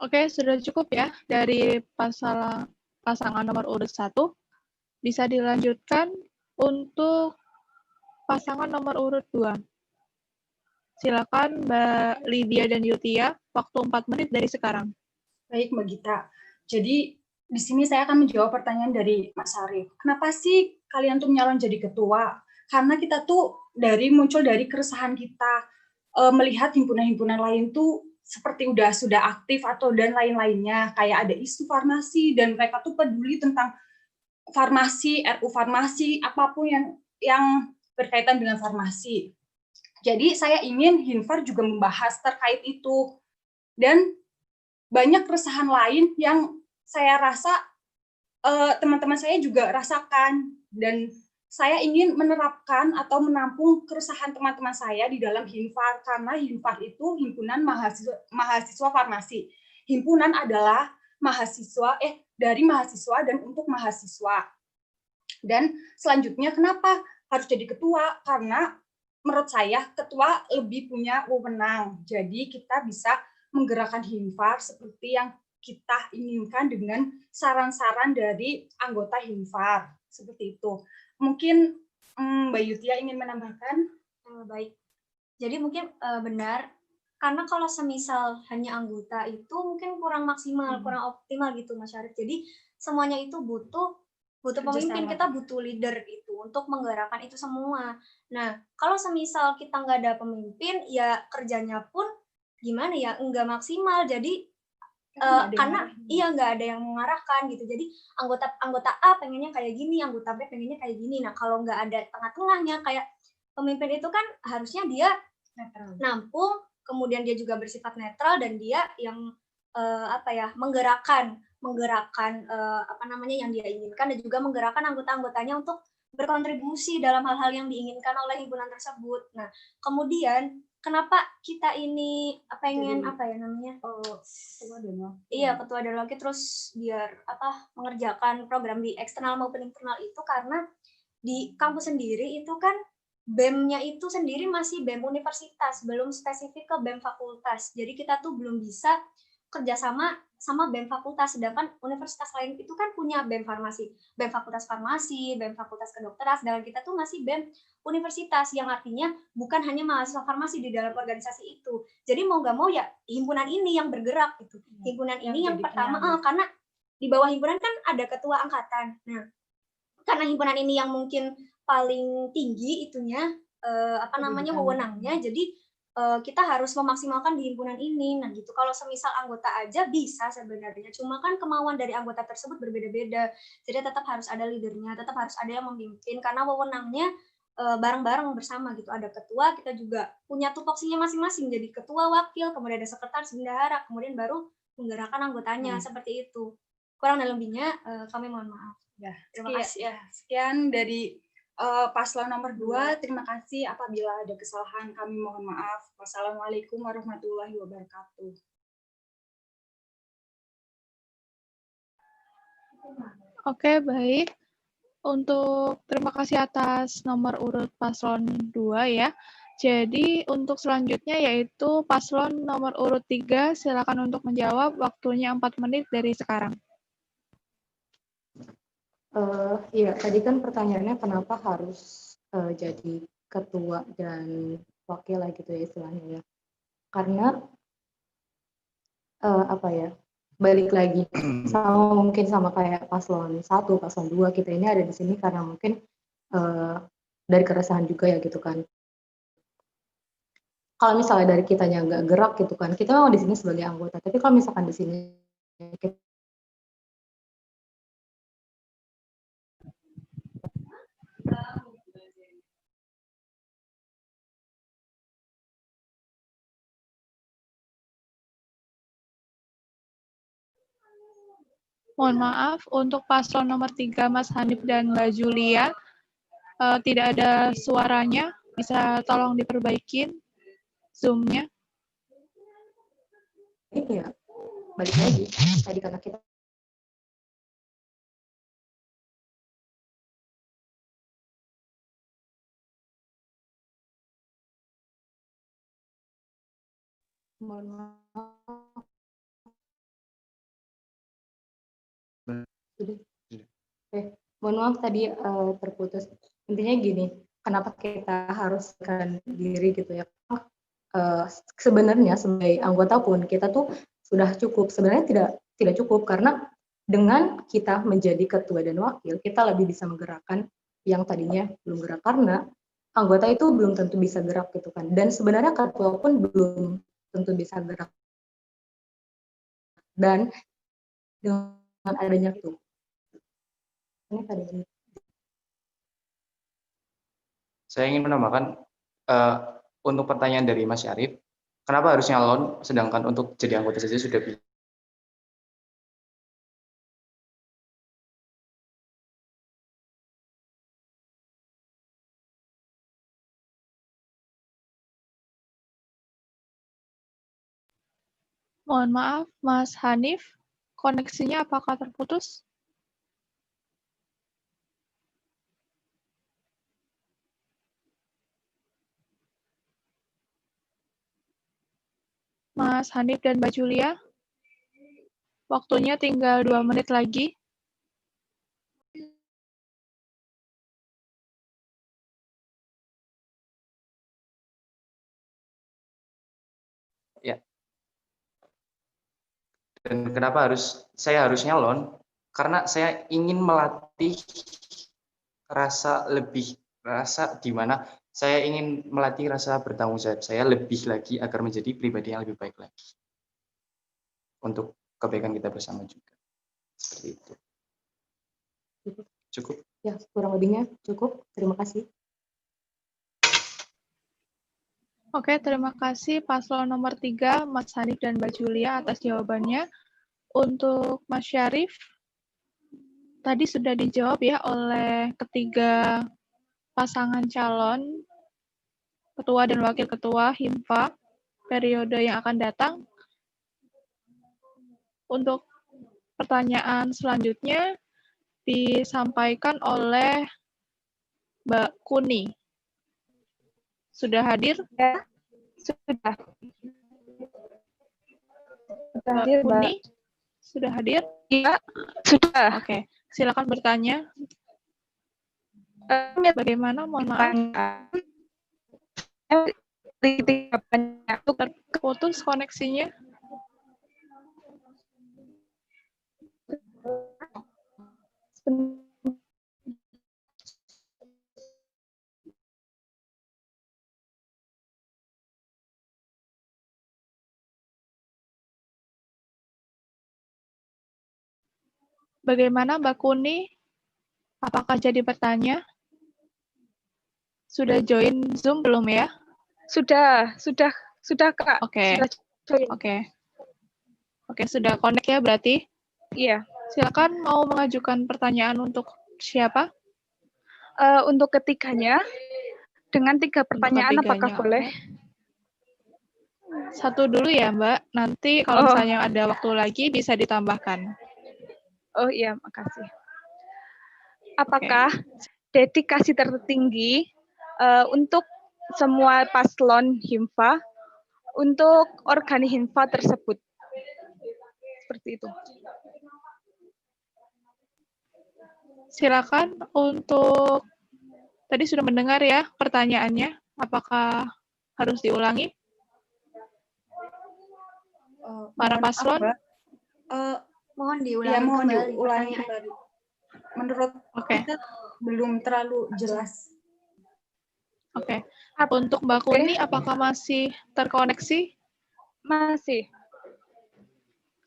Oke, sudah cukup ya dari pasangan nomor urut 1. Bisa dilanjutkan untuk pasangan nomor urut 2. Silakan Mbak Lydia dan Yutia, waktu 4 menit dari sekarang. Baik, Mbak Gita. Jadi di sini saya akan menjawab pertanyaan dari Mas Syarif. Kenapa sih kalian tuh nyalon jadi ketua? Karena kita tuh muncul dari keresahan kita melihat himpunan-himpunan lain tuh seperti sudah aktif atau dan lain-lainnya, kayak ada isu farmasi dan mereka tuh peduli tentang farmasi, RU farmasi, apapun yang berkaitan dengan farmasi. Jadi saya ingin Hinfar juga membahas terkait itu, dan banyak keresahan lain yang saya rasa teman-teman saya juga rasakan, dan saya ingin menerapkan atau menampung keresahan teman-teman saya di dalam Hinfar, karena Hinfar itu himpunan mahasiswa farmasi. Himpunan adalah dari mahasiswa dan untuk mahasiswa. Dan selanjutnya kenapa harus jadi ketua? Karena menurut saya ketua lebih punya wewenang. Jadi kita bisa menggerakkan Hinfar seperti yang kita inginkan dengan saran-saran dari anggota Hinfar. Seperti itu. Mungkin Mbak Yutia ingin menambahkan? Baik. Jadi mungkin benar, karena kalau semisal hanya anggota itu mungkin kurang maksimal, kurang optimal gitu Mas Syarif. Jadi semuanya itu butuh pemimpin, kita butuh leader itu untuk menggerakkan itu semua. Nah, kalau semisal kita nggak ada pemimpin, ya kerjanya pun gimana ya, nggak maksimal. Jadi karena nggak ada yang mengarahkan gitu. Jadi anggota A pengennya kayak gini, anggota B pengennya kayak gini. Nah, kalau nggak ada tengah-tengahnya, kayak pemimpin itu kan harusnya dia nampung, kemudian dia juga bersifat netral, dan dia yang menggerakkan yang dia inginkan, dan juga menggerakkan anggota-anggotanya untuk berkontribusi dalam hal-hal yang diinginkan oleh himpunan tersebut. Nah, kemudian kenapa kita ini ketua dan wakil terus biar mengerjakan program di eksternal maupun internal itu, karena di kampus sendiri itu kan BEM-nya itu sendiri masih BEM universitas, belum spesifik ke BEM fakultas. Jadi kita tuh belum bisa kerjasama sama BEM fakultas, sedangkan universitas lain itu kan punya BEM farmasi, BEM fakultas farmasi, BEM fakultas kedokteran, sedangkan kita tuh masih BEM universitas, yang artinya bukan hanya mahasiswa farmasi di dalam organisasi itu. Jadi mau nggak mau ya himpunan ini yang bergerak gitu. Himpunan ini yang pertama, karena di bawah himpunan kan ada ketua angkatan. Nah, karena himpunan ini yang mungkin paling tinggi itunya wewenangnya, jadi kita harus memaksimalkan di himpunan ini. Nah gitu, kalau semisal anggota aja bisa sebenarnya, cuma kan kemauan dari anggota tersebut berbeda-beda, jadi tetap harus ada leadernya, tetap harus ada yang memimpin, karena wewenangnya bareng-bareng bersama gitu. Ada ketua, kita juga punya tupoksinya masing-masing, jadi ketua, wakil, kemudian ada sekretaris, bendahara, kemudian baru menggerakkan anggotanya. Seperti itu. Kurang dan lebihnya kami mohon maaf. Terima kasih. Sekian dari paslon nomor 2, terima kasih. Apabila ada kesalahan kami mohon maaf. Wassalamualaikum warahmatullahi wabarakatuh. Oke, baik. Untuk terima kasih atas nomor urut paslon 2 ya. Jadi untuk selanjutnya yaitu paslon nomor urut 3, silakan untuk menjawab, waktunya 4 menit dari sekarang. Iya, tadi kan pertanyaannya kenapa harus jadi ketua dan wakil lah gitu ya istilahnya ya. Karena balik lagi sama kayak paslon 1, paslon 2, kita ini ada di sini karena mungkin dari keresahan juga ya gitu kan. Kalau misalnya dari kitanya nggak gerak gitu kan, kita memang di sini sebagai anggota. Tapi kalau misalkan di sini kita Mohon maaf, untuk paslon nomor 3, Mas Hanif dan Mbak Julia, tidak ada suaranya. Bisa tolong diperbaikin Zoom-nya? Iya, balik lagi. Tadi karena kita mohon maaf. Mohon maaf tadi terputus. Intinya gini, kenapa kita harus kan diri gitu ya? Sebenarnya sebagai anggota pun kita tuh sudah cukup. Sebenarnya tidak cukup, karena dengan kita menjadi ketua dan wakil, kita lebih bisa menggerakkan yang tadinya belum gerak, karena anggota itu belum tentu bisa gerak gitu kan. Dan sebenarnya ketua pun belum tentu bisa gerak. Dan dengan adanya itu, saya ingin menambahkan untuk pertanyaan dari Mas Syarif, kenapa harus nyalon sedangkan untuk jadi anggota saja sudah bisa? Mohon maaf, Mas Hanif, koneksinya apakah terputus? Mas Hanif dan Mbak Julia, waktunya tinggal 2 menit lagi. Dan kenapa saya harus nyalon? Karena saya ingin melatih rasa di mana saya ingin melatih rasa bertanggung jawab saya lebih lagi agar menjadi pribadi yang lebih baik lagi. Untuk kebaikan kita bersama juga. Seperti itu. Cukup? Ya, kurang lebihnya cukup. Terima kasih. Oke, terima kasih paslon nomor 3, Mas Hanif dan Mbak Julia atas jawabannya. Untuk Mas Syarif, tadi sudah dijawab ya oleh ketiga pasangan calon ketua dan wakil ketua Himfa periode yang akan datang. Untuk pertanyaan selanjutnya disampaikan oleh Mbak Kuni. Sudah hadir? Ya, sudah. Mbak Kuni, sudah hadir? Iya, sudah. Oke, silakan bertanya. Bagaimana? Mohon maaf. Terputus koneksinya. Bagaimana Mbak Kuni? Apakah jadi bertanya? Sudah join Zoom belum ya? Sudah Kak. Oke. Sudah join. Oke, sudah connect ya berarti? Iya. Silakan mau mengajukan pertanyaan untuk siapa? Untuk ketiganya, dengan 3 pertanyaan apakah boleh? Satu dulu ya Mbak, nanti kalau misalnya ada waktu lagi bisa ditambahkan. Oh iya, makasih. Apakah dedikasi tertinggi untuk semua paslon Himfa untuk organi Himfa tersebut? Seperti itu. Silakan untuk, tadi sudah mendengar ya pertanyaannya, apakah harus diulangi? Para paslon? Mohon diulangi Ya, mohon kembali diulangi pertanyaan. kembali. Menurut kita belum terlalu jelas. Oke. Untuk Mbak Kuni, apakah masih terkoneksi? Masih.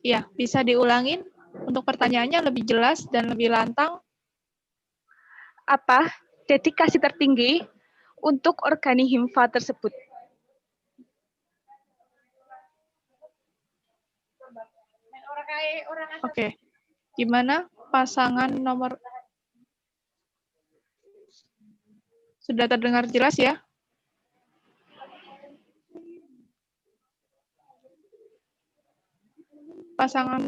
Iya, bisa diulangin untuk pertanyaannya lebih jelas dan lebih lantang. Apa dedikasi tertinggi untuk organi Himfa tersebut? Oke. Gimana pasangan nomor... Sudah terdengar jelas ya? Pasangan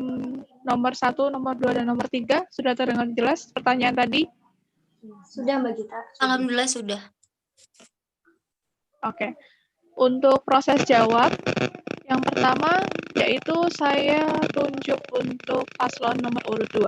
nomor 1, nomor 2, dan nomor 3 sudah terdengar jelas pertanyaan tadi? Sudah Mbak Gita. Alhamdulillah sudah. Oke. Untuk proses jawab, yang pertama yaitu saya tunjuk untuk paslon nomor urut 2,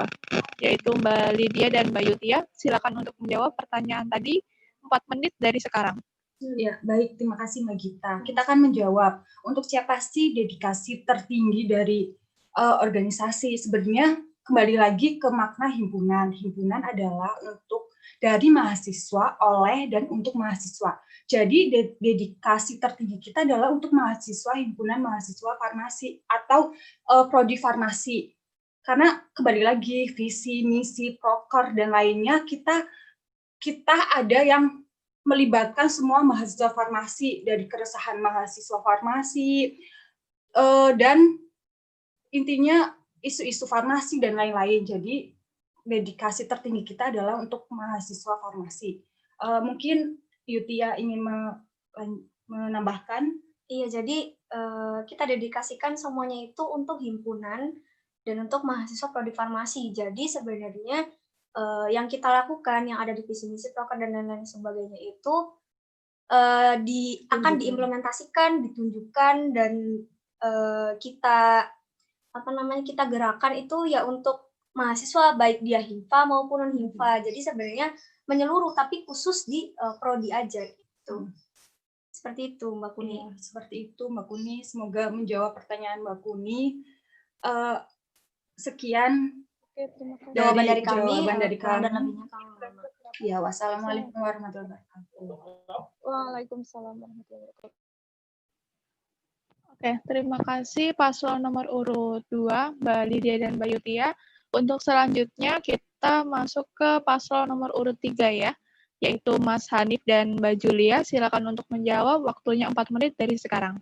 yaitu Mbak Lydia dan Mbak Yutia. Silakan untuk menjawab pertanyaan tadi 4 menit dari sekarang. Ya, baik. Terima kasih Mbak Gita. Kita akan menjawab untuk siapa sih dedikasi tertinggi dari organisasi. Sebenarnya kembali lagi ke makna himpunan. Himpunan adalah untuk dari mahasiswa, oleh, dan untuk mahasiswa. Jadi dedikasi tertinggi kita adalah untuk mahasiswa himpunan mahasiswa farmasi atau prodi farmasi. Karena kembali lagi visi, misi, proker, dan lainnya kita ada yang melibatkan semua mahasiswa farmasi, dari keresahan mahasiswa farmasi, dan intinya isu-isu farmasi dan lain-lain. Jadi dedikasi tertinggi kita adalah untuk mahasiswa farmasi. Mungkin Yutia ingin menambahkan? Iya, jadi kita dedikasikan semuanya itu untuk himpunan dan untuk mahasiswa prodi farmasi. Jadi sebenarnya yang kita lakukan, yang ada di visi misi proker dan lain-lain sebagainya itu akan diimplementasikan, ditunjukkan, dan kita gerakan itu ya untuk mahasiswa, baik dia Himfa maupun non Himfa. Jadi sebenarnya menyeluruh, tapi khusus di prodi aja gitu. Seperti itu Mbak Kuni. Seperti itu Mbak Kuni. Semoga menjawab pertanyaan Mbak Kuni. Sekian Jawaban dari kami, jawaban dari kurang dan kami. lebihnya kami mohon maaf. Ya, wassalamualaikum warahmatullahi wabarakatuh. Waalaikumsalam warahmatullahi wabarakatuh. Oke, terima kasih paslon nomor urut 2, Mbak Lydia dan Mbak Yutia. Untuk selanjutnya kita masuk ke paslon nomor urut 3 ya, yaitu Mas Hanif dan Mbak Julia. Silakan untuk menjawab, waktunya 4 menit dari sekarang.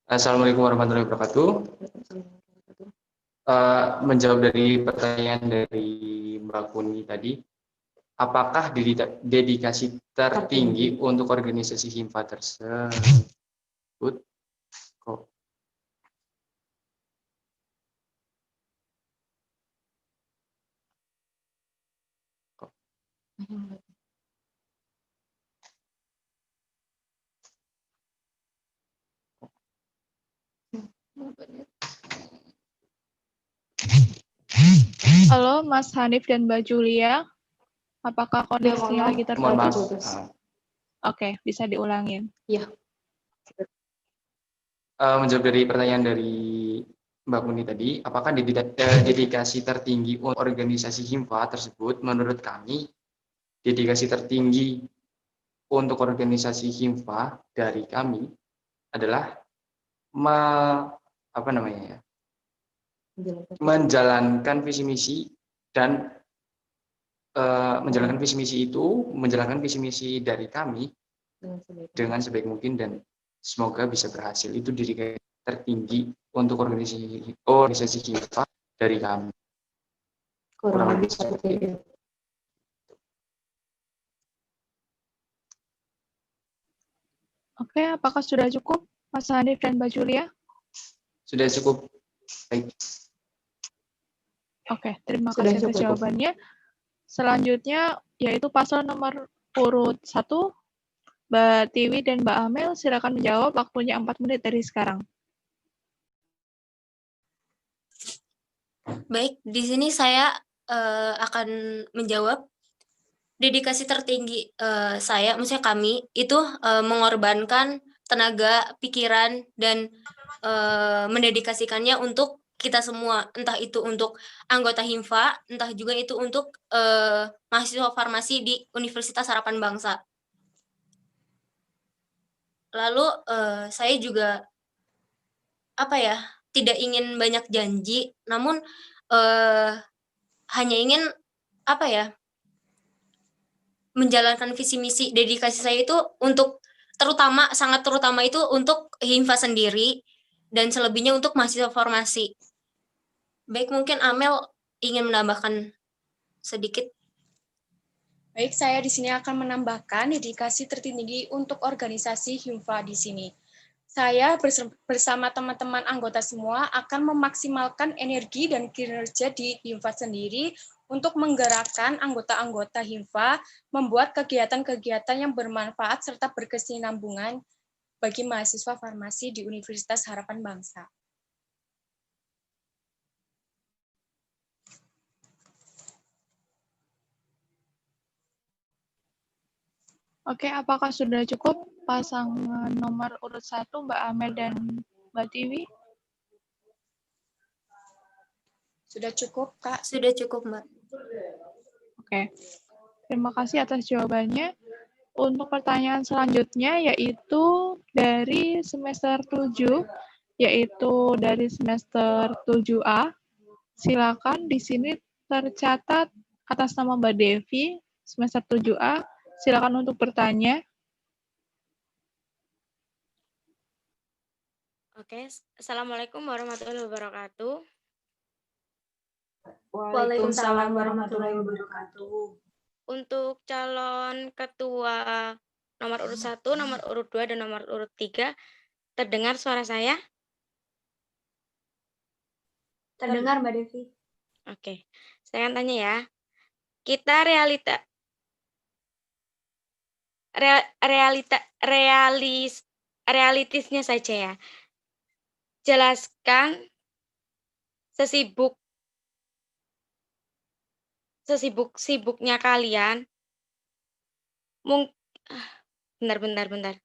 Assalamualaikum warahmatullahi wabarakatuh. Menjawab dari pertanyaan dari Mbak Kuni tadi, apakah dedikasi tertinggi untuk organisasi himfa tersebut? Kok Halo, Mas Hanif dan Mbak Julia. Apakah koneksinya lagi mohon maaf. terputus? Oke, bisa diulangin. Iya. Menjawab dari pertanyaan dari Mbak Kuni tadi, apakah dedikasi tertinggi untuk organisasi himfa tersebut? Menurut kami, dedikasi tertinggi untuk organisasi himfa dari kami adalah menjalankan visi misi dan menjalankan visi misi dari kami dengan sebaik mungkin dan semoga bisa berhasil. Itu dedikasi tertinggi untuk organisasi himfa dari kami. Kurang lebih seperti itu. Oke, apakah sudah cukup, Mas Hanif dan Mbak Julia? Sudah cukup. Baik. Oke, terima kasih atas jawabannya. Selanjutnya yaitu paslon nomor urut 1, Mbak Tiwi dan Mbak Amel, silakan menjawab, waktunya 4 menit dari sekarang. Baik, di sini saya akan menjawab. Dedikasi tertinggi maksudnya kami, itu mengorbankan tenaga, pikiran, dan mendedikasikannya untuk kita semua, entah itu untuk anggota himfa, entah juga itu untuk mahasiswa farmasi di Universitas Harapan Bangsa. Lalu saya juga tidak ingin banyak janji, namun hanya ingin menjalankan visi misi. Dedikasi saya itu untuk sangat terutama itu untuk himfa sendiri dan selebihnya untuk mahasiswa formasi. Baik, mungkin Amel ingin menambahkan sedikit. Baik, saya di sini akan menambahkan dedikasi tertinggi untuk organisasi himfa di sini. Saya bersama teman-teman anggota semua akan memaksimalkan energi dan kinerja di himfa sendiri untuk menggerakkan anggota-anggota himfa, membuat kegiatan-kegiatan yang bermanfaat serta berkesinambungan bagi mahasiswa farmasi di Universitas Harapan Bangsa. Oke, apakah sudah cukup pasangan nomor urut 1, Mbak Amel dan Mbak Tiwi? Sudah cukup, Kak. Sudah cukup, Mbak. Oke, terima kasih atas jawabannya. Untuk pertanyaan selanjutnya yaitu dari semester 7, yaitu dari semester 7A. Silakan, di sini tercatat atas nama Mbak Devi, semester 7A. Silakan untuk bertanya. Oke, Assalamualaikum warahmatullahi wabarakatuh. Waalaikumsalam warahmatullahi wabarakatuh. Untuk calon ketua nomor urut 1, nomor urut 2, dan nomor urut 3, terdengar suara saya? Terdengar, Mbak Devi. Oke, saya akan tanya ya. Kita realistisnya saja ya. Jelaskan sesibuk-sibuknya kalian. Bentar.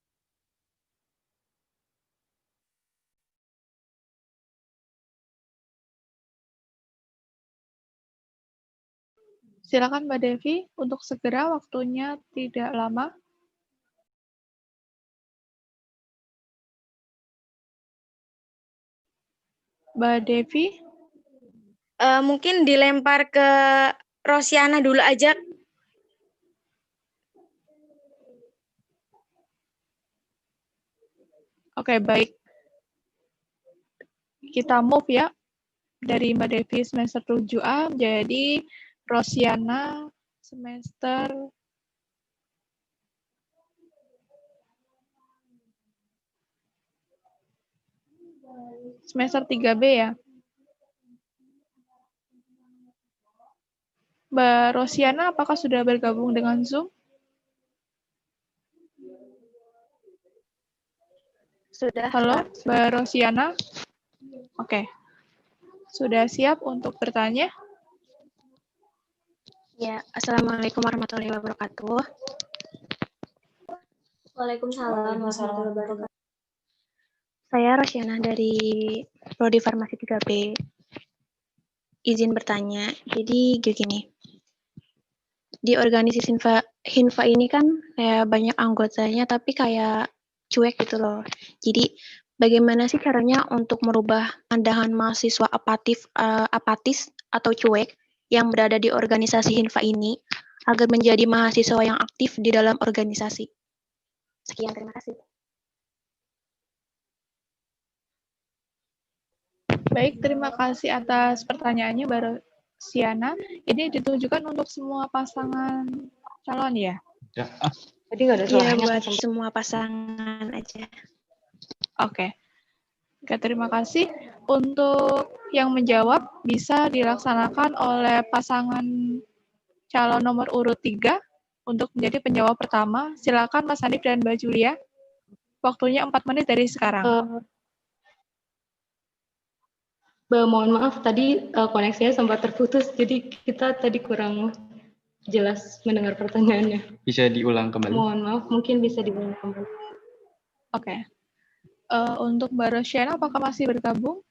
Silakan Mbak Devi untuk segera, waktunya tidak lama. Mbak Devi? Mungkin dilempar ke Rosiana dulu aja. Oke, baik. Kita move ya. Dari Mbak Devi semester 7A menjadi Rosiana semester semester 3B ya. Mbak Rosiana, apakah sudah bergabung dengan Zoom? Sudah. Halo, Mbak Rosiana? Oke. Sudah siap untuk bertanya? Ya, Assalamualaikum warahmatullahi wabarakatuh. Waalaikumsalam warahmatullahi wabarakatuh. Saya Rosiana dari Prodi Farmasi 3B. Izin bertanya, jadi gini. Di organisasi Hinfa ini kan kayak banyak anggotanya, tapi kayak cuek gitu loh. Jadi bagaimana sih caranya untuk merubah pandangan mahasiswa apatis atau cuek yang berada di organisasi Hinfa ini agar menjadi mahasiswa yang aktif di dalam organisasi? Sekian, terima kasih. Baik, terima kasih atas pertanyaannya, Mbak Rosiana. Ini ditujukan untuk semua pasangan calon ya? Tadi nggak ada suaranya. Iya, buat semua pasangan aja. Oke. Oke, terima kasih. Untuk yang menjawab bisa dilaksanakan oleh pasangan calon nomor urut 3 untuk menjadi penjawab pertama. Silakan Mas Hanif dan Mbak Julia. Waktunya 4 menit dari sekarang. Mbak, mohon maaf tadi koneksinya sempat terputus, jadi kita tadi kurang jelas mendengar pertanyaannya. Bisa diulang kembali? Mohon maaf, mungkin bisa diulang kembali. Oke. Untuk Mbak Rosiana, apakah masih bergabung?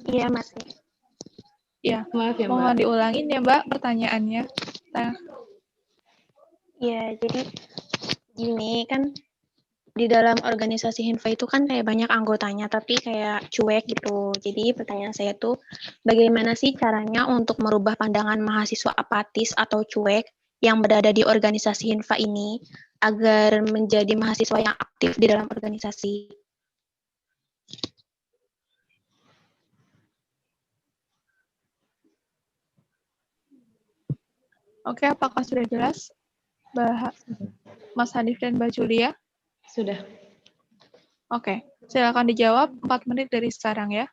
Iya, masih. Ya, maaf ya, Mbak. Mohon diulangin ya, Mbak, pertanyaannya. Iya, jadi gini kan di dalam organisasi Hinfa itu kan kayak banyak anggotanya, tapi kayak cuek gitu. Jadi pertanyaan saya tuh, bagaimana sih caranya untuk merubah pandangan mahasiswa apatis atau cuek yang berada di organisasi Hinfa ini agar menjadi mahasiswa yang aktif di dalam organisasi? Oke, apakah sudah jelas, Mas Hanif dan Mbak Julia? Sudah. Oke, silakan dijawab 4 menit dari sekarang ya.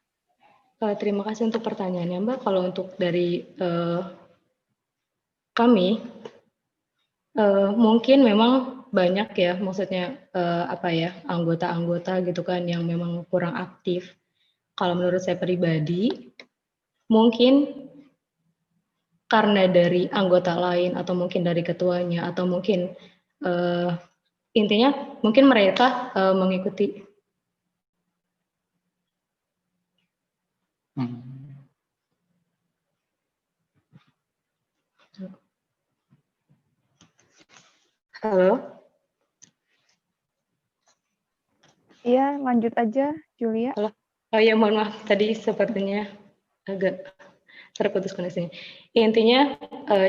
Terima kasih untuk pertanyaannya, Mbak. Kalau untuk dari kami, mungkin memang banyak ya, maksudnya anggota-anggota gitu kan yang memang kurang aktif. Kalau menurut saya pribadi, mungkin karena dari anggota lain atau mungkin dari ketuanya atau mungkin intinya mungkin mereka mengikuti. Halo? Iya, lanjut aja, Julia. Halo? Oh iya, mohon maaf. Tadi sepertinya agak terputus koneksinya. Intinya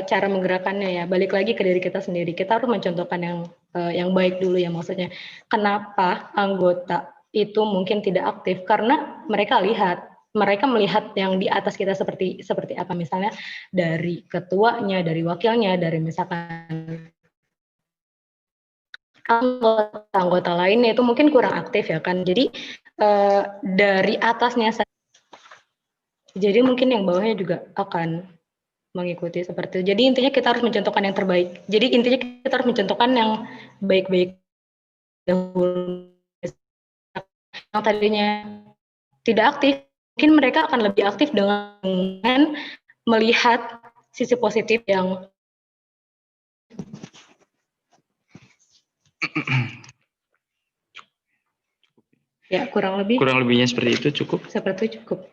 cara menggerakkannya ya, balik lagi ke diri kita sendiri. Kita harus mencontohkan yang baik dulu ya, maksudnya. Kenapa anggota itu mungkin tidak aktif? Karena mereka melihat yang di atas kita seperti apa, misalnya dari ketuanya, dari wakilnya, dari misalkan anggota lainnya itu mungkin kurang aktif ya kan. Jadi dari atasnya saja. Jadi mungkin yang bawahnya juga akan mengikuti seperti itu. Jadi intinya kita harus mencontohkan yang terbaik. Jadi intinya kita harus mencontohkan yang baik-baik dahulu. Yang tadinya tidak aktif, mungkin mereka akan lebih aktif dengan melihat sisi positif yang ya kurang lebihnya seperti itu cukup. Seperti itu cukup.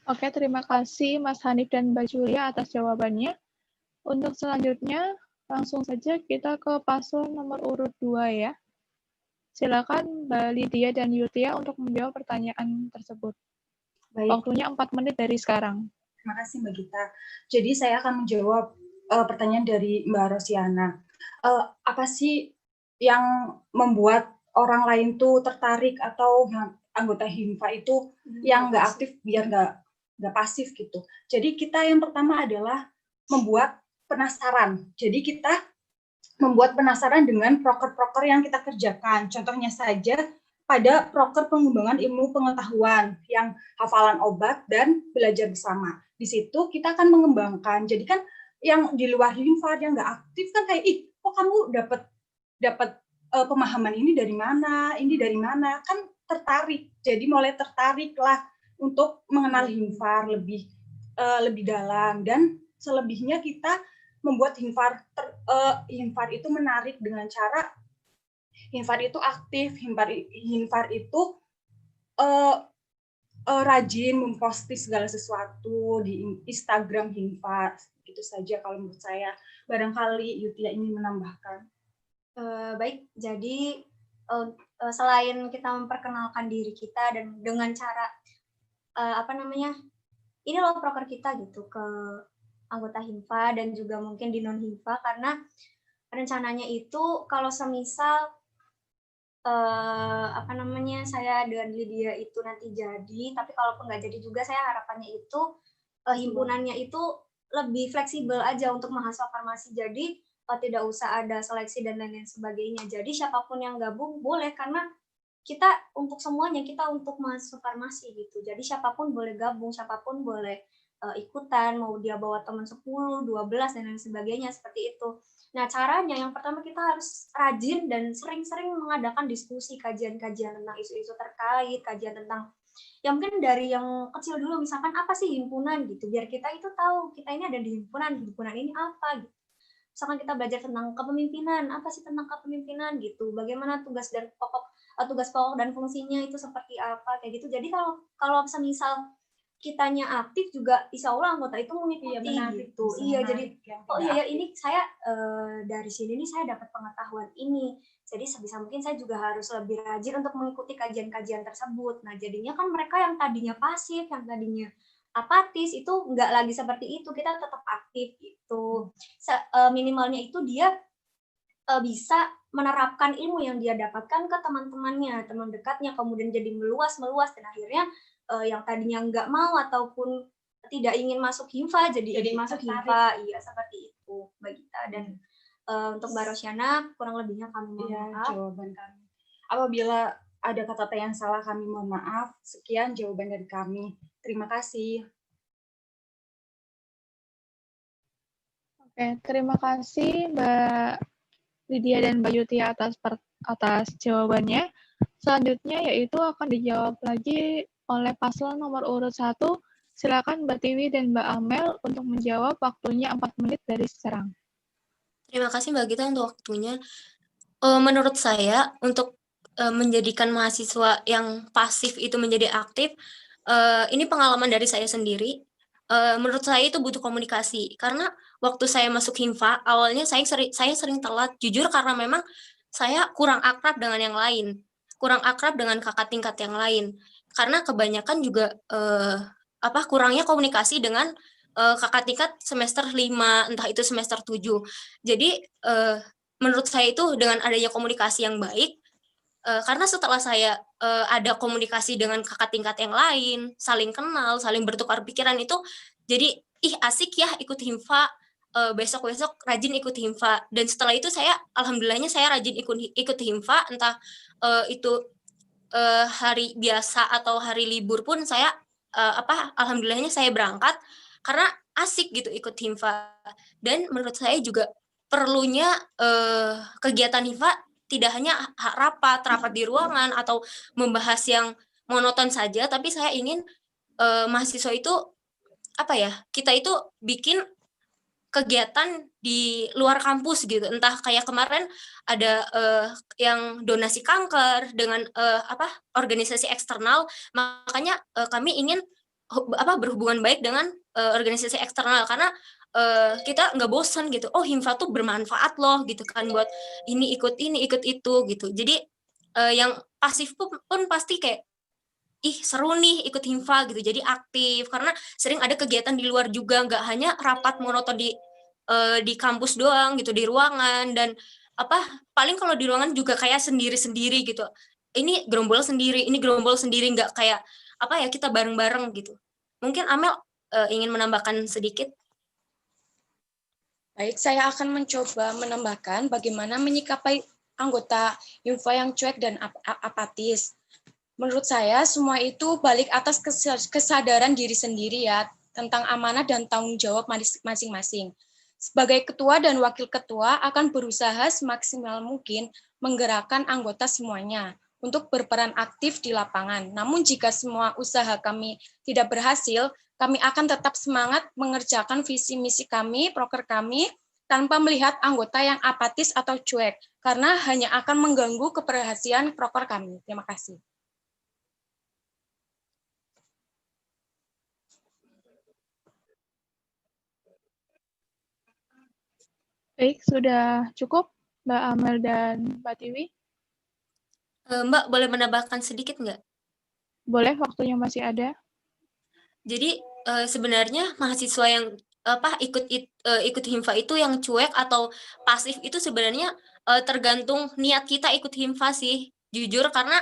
Oke, terima kasih Mas Hanif dan Mbak Julia atas jawabannya. Untuk selanjutnya, langsung saja kita ke paslon nomor urut 2 ya. Silakan Mbak Lydia dan Yutia untuk menjawab pertanyaan tersebut. Baik. Waktunya 4 menit dari sekarang. Terima kasih Mbak Gita. Jadi saya akan menjawab pertanyaan dari Mbak Rosiana. Apa sih yang membuat orang lain tuh tertarik atau anggota HIMFA itu yang nggak aktif biar nggak pasif gitu. Jadi kita yang pertama adalah membuat penasaran. Jadi kita membuat penasaran dengan proker-proker yang kita kerjakan. Contohnya saja pada proker pengembangan ilmu pengetahuan yang hafalan obat dan belajar bersama. Di situ kita akan mengembangkan. Jadi kan yang di luar HIMFA yang nggak aktif kan kayak, kok kamu dapat pemahaman ini dari mana, kan tertarik. Jadi mulai tertariklah untuk mengenal HIMFA lebih dalam, dan selebihnya kita membuat HIMFA itu menarik dengan cara HIMFA itu aktif, HIMFA itu rajin memposting segala sesuatu di Instagram HIMFA. Itu saja kalau menurut saya. Barangkali Yutia ingin menambahkan. Baik, jadi selain kita memperkenalkan diri kita dan dengan cara ini loh proker kita gitu ke anggota HIMFA dan juga mungkin di non HIMFA, karena rencananya itu kalau semisal saya dan Lydia itu nanti jadi, tapi kalaupun nggak jadi juga, saya harapannya itu himpunannya itu lebih fleksibel aja untuk mahasiswa farmasi. Jadi tidak usah ada seleksi dan lain-lain sebagainya. Jadi siapapun yang gabung boleh, karena kita untuk semuanya, kita untuk mahasiswa farmasi gitu. Jadi siapapun boleh gabung, siapapun boleh ikutan, mau dia bawa teman 10, 12 dan lain sebagainya, seperti itu. Nah, caranya yang pertama kita harus rajin dan sering-sering mengadakan diskusi, kajian-kajian tentang isu-isu terkait, kajian tentang yang mungkin dari yang kecil dulu, misalkan apa sih himpunan gitu, biar kita itu tahu kita ini ada di himpunan ini apa gitu. Misalkan kita belajar tentang kepemimpinan, apa sih tentang kepemimpinan gitu, bagaimana tugas pokok dan fungsinya itu seperti apa, kayak gitu. Jadi kalau semisal kitanya aktif juga, insya Allah anggota itu mengikuti gitu. Iya, jadi ini saya dari sini nih saya dapat pengetahuan ini. Jadi sebisa mungkin saya juga harus lebih rajin untuk mengikuti kajian-kajian tersebut. Nah, jadinya kan mereka yang tadinya pasif, yang tadinya apatis itu nggak lagi seperti itu, kita tetap aktif gitu. Minimalnya itu dia bisa menerapkan ilmu yang dia dapatkan ke teman-temannya, teman dekatnya, kemudian jadi meluas, dan akhirnya yang tadinya nggak mau ataupun tidak ingin masuk HIMFA jadi masuk HIMFA. Iya, seperti itu Mbak Gita. Dan untuk Mbak Rosiana kurang lebihnya kami mohon maaf. Jawaban kami. Apabila ada kata-kata yang salah kami mohon maaf. Sekian jawaban dari kami. Terima kasih. Oke, terima kasih Mbak Lydia dan Mbak Yutia atas jawabannya. Selanjutnya yaitu akan dijawab lagi oleh paslon nomor urut 1. Silakan Mbak Tiwi dan Mbak Amel untuk menjawab, waktunya 4 menit dari sekarang. Terima kasih Mbak Gita untuk waktunya. Menurut saya, untuk menjadikan mahasiswa yang pasif itu menjadi aktif, ini pengalaman dari saya sendiri. Menurut saya itu butuh komunikasi, karena waktu saya masuk HIMFA, awalnya saya sering telat, jujur, karena memang saya kurang akrab dengan yang lain, kurang akrab dengan kakak tingkat yang lain, karena kebanyakan juga kurangnya komunikasi dengan kakak tingkat semester 5, entah itu semester 7. Jadi menurut saya itu dengan adanya komunikasi yang baik, karena setelah saya ada komunikasi dengan kakak tingkat yang lain, saling kenal, saling bertukar pikiran, itu jadi asik ya ikut HIMFA, besok-besok rajin ikut HIMFA. Dan setelah itu saya alhamdulillahnya saya rajin ikut HIMFA, entah itu hari biasa atau hari libur pun saya alhamdulillahnya saya berangkat, karena asik gitu ikut HIMFA. Dan menurut saya juga perlunya kegiatan HIMFA tidak hanya rapat di ruangan atau membahas yang monoton saja, tapi saya ingin mahasiswa itu kita itu bikin kegiatan di luar kampus gitu, entah kayak kemarin ada yang donasi kanker dengan organisasi eksternal, makanya kami ingin berhubungan baik dengan organisasi eksternal, karena kita nggak bosan gitu. Oh, himfa tuh bermanfaat loh gitu kan, buat ini ikut itu gitu. Jadi yang pasif pun pasti kayak ih seru nih ikut himfa gitu, jadi aktif karena sering ada kegiatan di luar juga, nggak hanya rapat monoton di kampus doang gitu, di ruangan. Dan paling kalau di ruangan juga kayak sendiri-sendiri gitu, ini gerombol sendiri, nggak kayak kita bareng-bareng gitu. Mungkin Amel ingin menambahkan sedikit. Baik, saya akan mencoba menambahkan bagaimana menyikapi anggota himfa yang cuek dan apatis. Menurut saya, semua itu balik atas kesadaran diri sendiri ya, tentang amanah dan tanggung jawab masing-masing. Sebagai ketua dan wakil ketua akan berusaha semaksimal mungkin menggerakkan anggota semuanya untuk berperan aktif di lapangan. Namun jika semua usaha kami tidak berhasil, kami akan tetap semangat mengerjakan visi misi kami, proker kami, tanpa melihat anggota yang apatis atau cuek, karena hanya akan mengganggu keberhasilan proker kami. Terima kasih. Baik, sudah cukup Mbak Amel dan Mbak Tiwi? Mbak, boleh menambahkan sedikit nggak? Boleh, waktunya masih ada. Jadi sebenarnya mahasiswa yang ikut himfa itu yang cuek atau pasif itu sebenarnya tergantung niat kita ikut himfa sih, jujur. Karena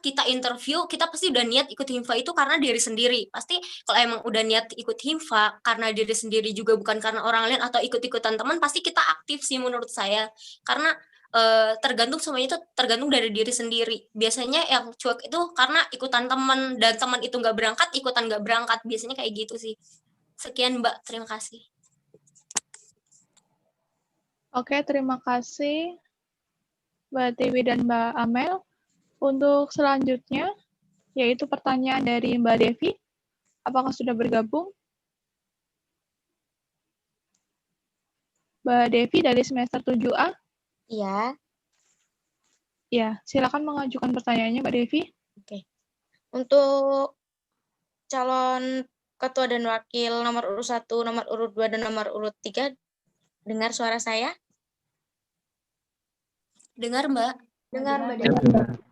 kita interview, kita pasti udah niat ikut himfa itu karena diri sendiri. Pasti kalau emang udah niat ikut himfa karena diri sendiri juga, bukan karena orang lain atau ikut-ikutan teman, pasti kita aktif sih menurut saya. Karena tergantung, semuanya itu tergantung dari diri sendiri. Biasanya yang cuek itu karena ikutan teman, dan teman itu nggak berangkat, ikutan nggak berangkat. Biasanya kayak gitu sih. Sekian Mbak, terima kasih. Oke, terima kasih Mbak Tiwi dan Mbak Amel. Untuk selanjutnya, yaitu pertanyaan dari Mbak Devi. Apakah sudah bergabung? Mbak Devi dari semester 7A? Iya. Ya, silakan mengajukan pertanyaannya, Mbak Devi. Oke. Untuk calon ketua dan wakil nomor urut 1, nomor urut 2, dan nomor urut 3, dengar suara saya? Dengar, Mbak. Dengar, Mbak Devi.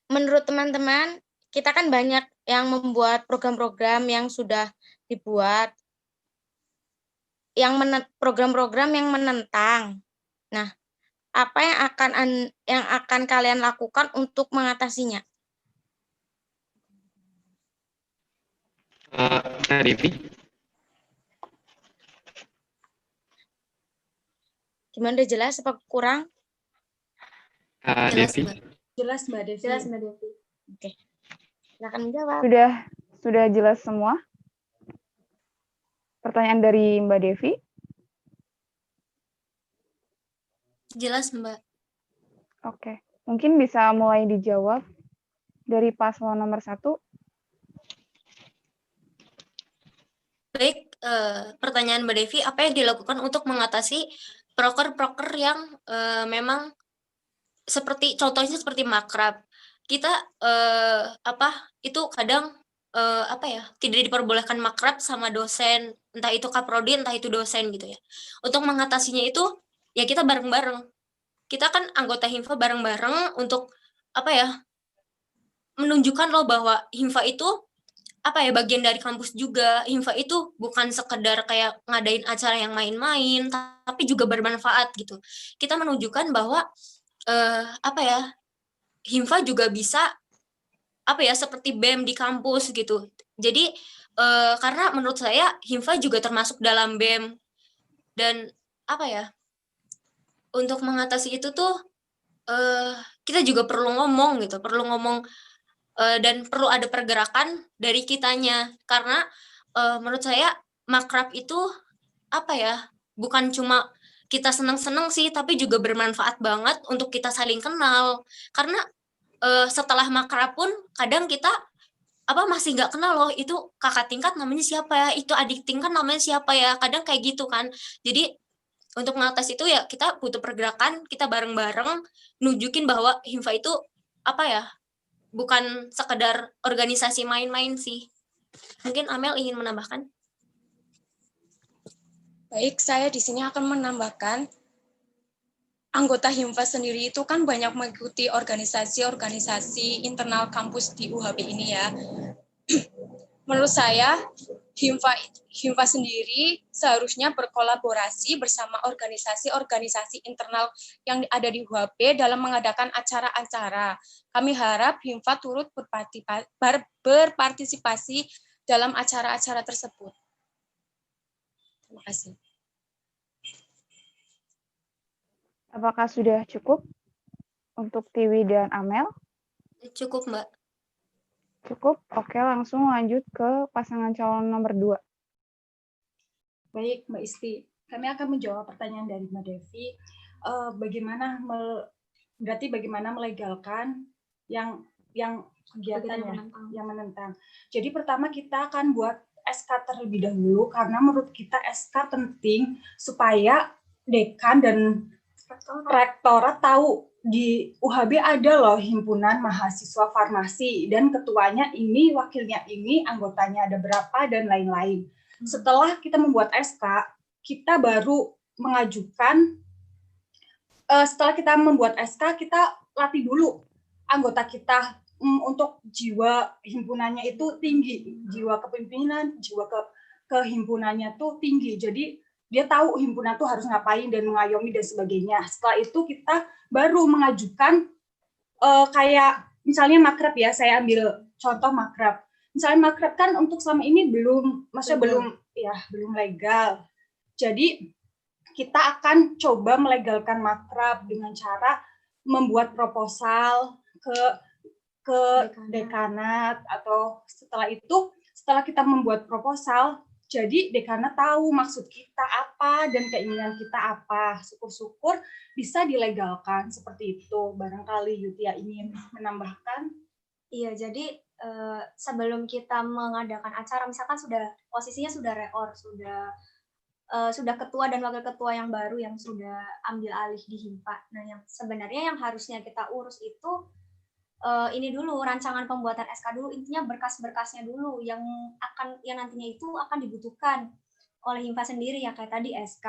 Menurut teman-teman, kita kan banyak yang membuat program-program yang sudah dibuat, program-program yang menentang. Nah, apa yang akan kalian lakukan untuk mengatasinya? Devi. Gimana, udah jelas apa kurang? Devi. Jelas, Mbak Devi. Jelas, Mbak Devi. Oke. Silakan menjawab. Sudah jelas semua? Pertanyaan dari Mbak Devi? Jelas, Mbak. Oke. Mungkin bisa mulai dijawab dari paslon nomor 1. Baik, pertanyaan Mbak Devi, apa yang dilakukan untuk mengatasi proker-proker yang memang contohnya seperti makrab. Kita itu kadang tidak diperbolehkan makrab sama dosen, entah itu kaprodi, entah itu dosen gitu ya. Untuk mengatasinya itu ya kita bareng-bareng. Kita kan anggota himfa bareng-bareng untuk menunjukkan loh bahwa himfa itu bagian dari kampus juga. Himfa itu bukan sekedar kayak ngadain acara yang main-main, tapi juga bermanfaat gitu. Kita menunjukkan bahwa himfa juga bisa seperti BEM di kampus gitu. Jadi karena menurut saya himfa juga termasuk dalam BEM, dan untuk mengatasi itu tuh kita juga perlu ngomong gitu, dan perlu ada pergerakan dari kitanya. Karena menurut saya makrab itu bukan cuma kita senang-senang sih, tapi juga bermanfaat banget untuk kita saling kenal. Karena setelah makrab pun kadang kita masih nggak kenal loh, itu kakak tingkat namanya siapa ya, itu adik tingkat namanya siapa ya, kadang kayak gitu kan. Jadi untuk mengatasi itu ya kita butuh pergerakan, kita bareng-bareng nunjukin bahwa himfa itu bukan sekedar organisasi main-main sih. Mungkin Amel ingin menambahkan? Baik, saya di sini akan menambahkan anggota Himfa sendiri itu kan banyak mengikuti organisasi-organisasi internal kampus di UHB ini ya. Menurut saya, Himfa sendiri seharusnya berkolaborasi bersama organisasi-organisasi internal yang ada di UHB dalam mengadakan acara-acara. Kami harap Himfa turut berpartisipasi dalam acara-acara tersebut. Terima kasih. Apakah sudah cukup untuk Tiwi dan Amel? Cukup, Mbak. Cukup? Oke, langsung lanjut ke pasangan calon nomor 2. Baik, Mbak Isti. Kami akan menjawab pertanyaan dari Mbak Devi. Berarti bagaimana melegalkan yang kegiatan yang menentang. Jadi pertama kita akan buat SK terlebih dahulu karena menurut kita SK penting supaya dekan dan rektorat tahu di UHB ada loh himpunan mahasiswa farmasi dan ketuanya ini, wakilnya ini, anggotanya ada berapa dan lain-lain. Setelah kita membuat SK, kita baru mengajukan. Setelah kita membuat SK, kita latih dulu anggota kita untuk jiwa himpunannya itu tinggi, jiwa kepemimpinan, jiwa kehimpunannya tuh tinggi. Jadi dia tahu himpunan tuh harus ngapain dan mengayomi dan sebagainya. Setelah itu kita baru mengajukan kayak misalnya makrab ya, saya ambil contoh makrab. Misalnya makrab kan untuk selama ini belum legal. Jadi kita akan coba melegalkan makrab dengan cara membuat proposal ke dekanat, atau setelah kita membuat proposal, jadi dekanat tahu maksud kita apa dan keinginan kita apa. Syukur-syukur bisa dilegalkan seperti itu. Barangkali Yutia ingin menambahkan? Iya, jadi sebelum kita mengadakan acara, misalkan posisinya sudah reor, sudah ketua dan wakil ketua yang baru yang sudah ambil alih di Himpa. Nah, yang sebenarnya yang harusnya kita urus itu ini dulu, rancangan pembuatan SK dulu, intinya berkas-berkasnya dulu yang nantinya itu akan dibutuhkan oleh Himfa sendiri ya, kayak tadi SK.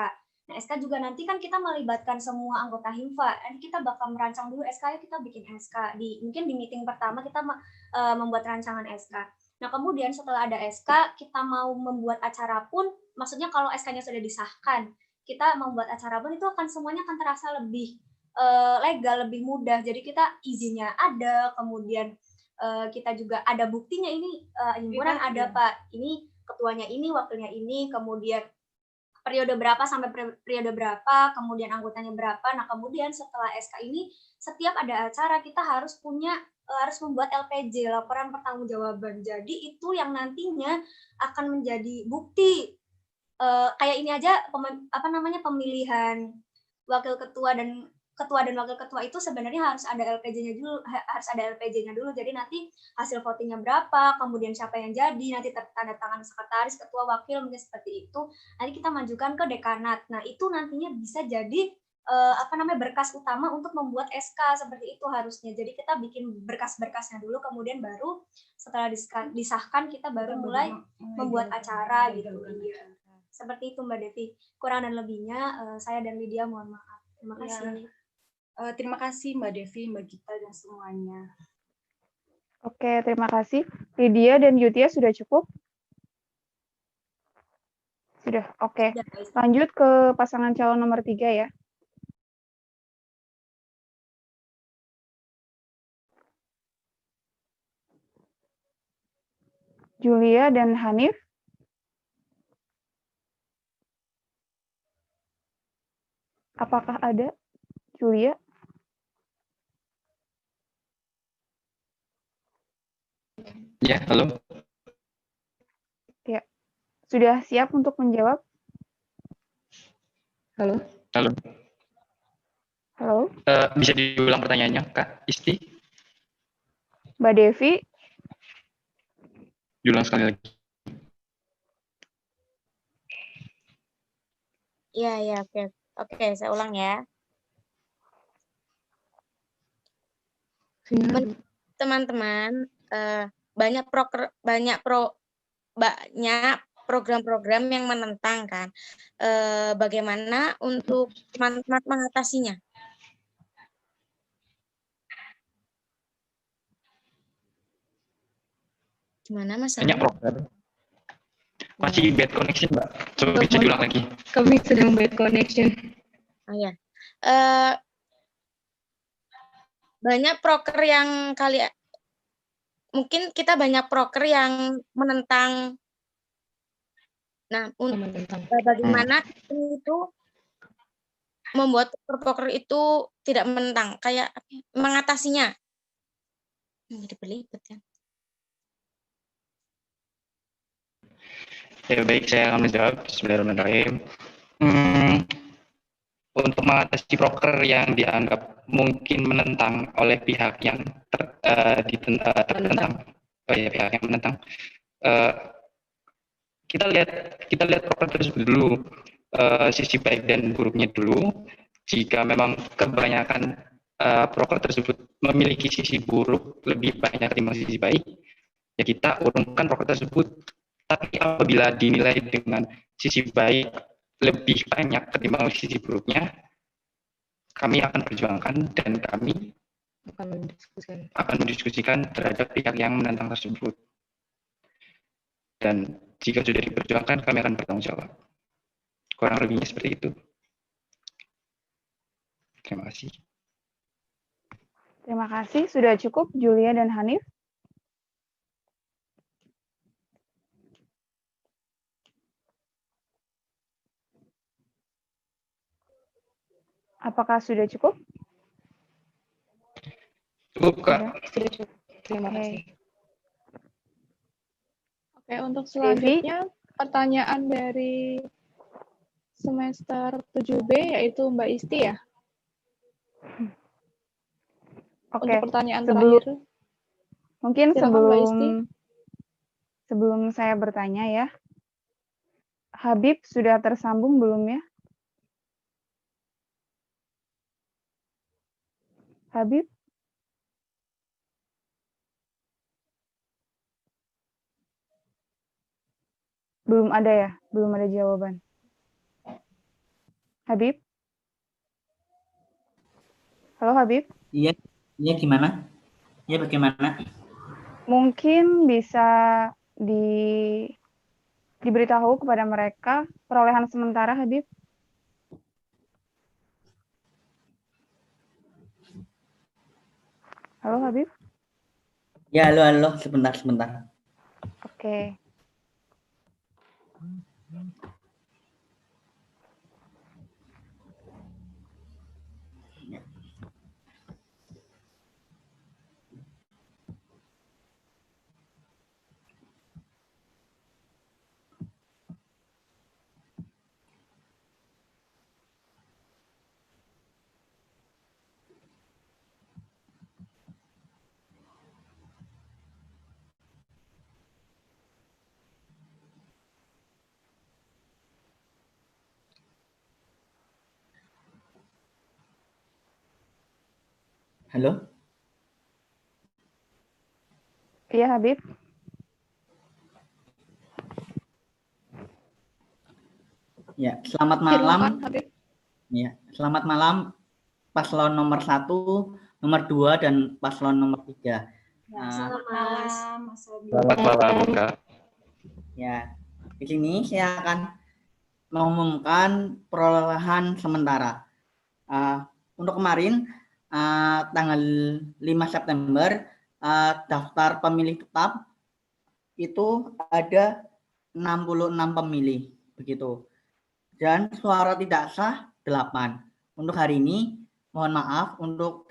Nah, SK juga nanti kan kita melibatkan semua anggota Himfa. Nanti kita bakal merancang dulu SK, kita bikin SK. Mungkin di meeting pertama kita membuat rancangan SK. Nah, kemudian setelah ada SK, kita mau membuat acara pun, maksudnya kalau SK-nya sudah disahkan, kita membuat acara pun itu akan semuanya akan terasa lebih legal, lebih mudah. Jadi kita izinnya ada, kemudian kita juga ada buktinya ini himpunan ada Pak, ini ketuanya ini, wakilnya ini, kemudian periode berapa sampai periode berapa, kemudian anggotanya berapa. Nah, kemudian setelah SK ini, setiap ada acara kita harus membuat LPJ, laporan pertanggungjawaban. Jadi itu yang nantinya akan menjadi bukti. Kayak ini aja pemilihan wakil ketua dan wakil ketua itu sebenarnya harus ada LPJ-nya dulu. Jadi nanti hasil votingnya berapa, kemudian siapa yang jadi, nanti tanda tangan sekretaris, ketua, wakil, mungkin seperti itu. Nanti kita majukan ke dekanat. Nah, itu nantinya bisa jadi berkas utama untuk membuat SK seperti itu harusnya. Jadi kita bikin berkas-berkasnya dulu, kemudian baru setelah disahkan kita baru mulai membuat acara gitu. Iya. Seperti itu Mbak Devi. Kurang dan lebihnya saya dan Lydia mohon maaf. Terima kasih. Terima kasih Mbak Devi, Mbak Gita, dan semuanya. Oke, terima kasih. Lydia dan Yutia sudah cukup? Sudah, oke. Lanjut ke pasangan calon nomor 3 ya. Julia dan Hanif. Apakah ada? Julia? Ya, halo. Ya. Sudah siap untuk menjawab? Halo. Halo. Halo. Bisa diulang pertanyaannya, Kak Isti? Mbak Devi? Diulang sekali lagi. Iya, oke. Oke, saya ulang ya. teman-teman, banyak program-program yang menentang kan. Bagaimana untuk teman-teman mengatasinya? Gimana Mas? Banyak program. Masih bad connection, Mbak. Coba bisa diulang lagi. Kami sedang bad connection. Oh ya. Banyak proker yang mungkin kita banyak proker yang menentang. Nah, bagaimana itu membuat proker itu tidak menentang, kayak mengatasinya? Jadi belibet kan. Ya baik, saya akan menjawab. Bismillahirrahmanirrahim. Untuk mengatasi proker yang dianggap mungkin menentang oleh pihak yang tertentang, pihak yang menentang, kita lihat proker tersebut dulu, sisi baik dan buruknya dulu. Jika memang kebanyakan proker tersebut memiliki sisi buruk lebih banyak ketimbang sisi baik, ya kita urungkan proker tersebut. Tapi apabila dinilai dengan sisi baik lebih banyak ketimbang sisi buruknya, kami akan perjuangkan dan kami akan mendiskusikan terhadap pihak yang menentang tersebut. Dan jika sudah diperjuangkan, kami akan bertanggung jawab. Kurang lebihnya seperti itu. Terima kasih. Terima kasih. Sudah cukup, Julia dan Hanif? Apakah sudah cukup? Cukup, Kak. Sudah cukup. Terima kasih. Oke, untuk selanjutnya pertanyaan dari semester 7B yaitu Mbak Isti ya. Oke. Untuk pertanyaan terakhir. Mungkin Silakan, sebelum saya bertanya ya. Habib sudah tersambung belum ya? Habib? Belum ada ya? Belum ada jawaban. Habib? Halo Habib? Iya gimana? Iya bagaimana? Mungkin bisa diberitahu kepada mereka perolehan sementara, Habib. Halo Habib? Ya, halo, sebentar. Oke. Halo? Iya, Habib. Ya, selamat malam. Ya, selamat malam paslon nomor 1, nomor 2 dan paslon nomor 3. Selamat malam, Mas Robi. Selamat malam, Kak. Ya, di sini saya akan mengumumkan perolehan sementara. Untuk kemarin tanggal 5 September daftar pemilih tetap itu ada 66 pemilih begitu. Dan suara tidak sah 8. Untuk hari ini mohon maaf untuk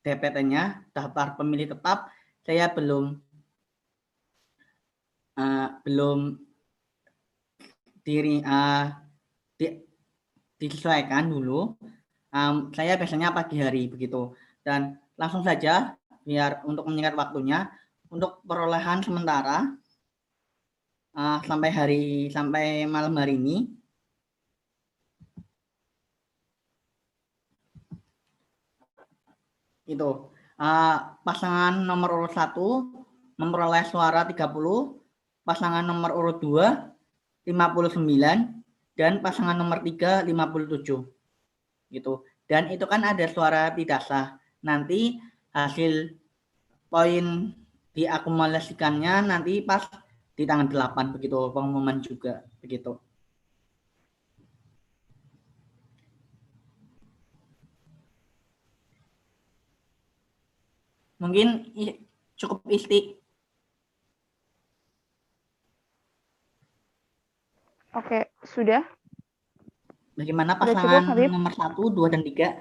DPT-nya daftar pemilih tetap saya belum disesuaikan dulu. Saya biasanya pagi hari begitu. Dan langsung saja biar untuk menyingkat waktunya, untuk perolehan sementara sampai malam hari ini itu pasangan nomor urut 1 memperoleh suara 30, pasangan nomor urut 2 59, dan pasangan nomor 3 57. Gitu. Dan itu kan ada suara tidak sah. Nanti hasil poin diakumulasikannya nanti pas di tanggal 8 begitu, pengumuman juga begitu. Mungkin cukup Isti. Oke, sudah. Bagaimana Sudah pasangan cukup, nomor 1, 2, dan 3?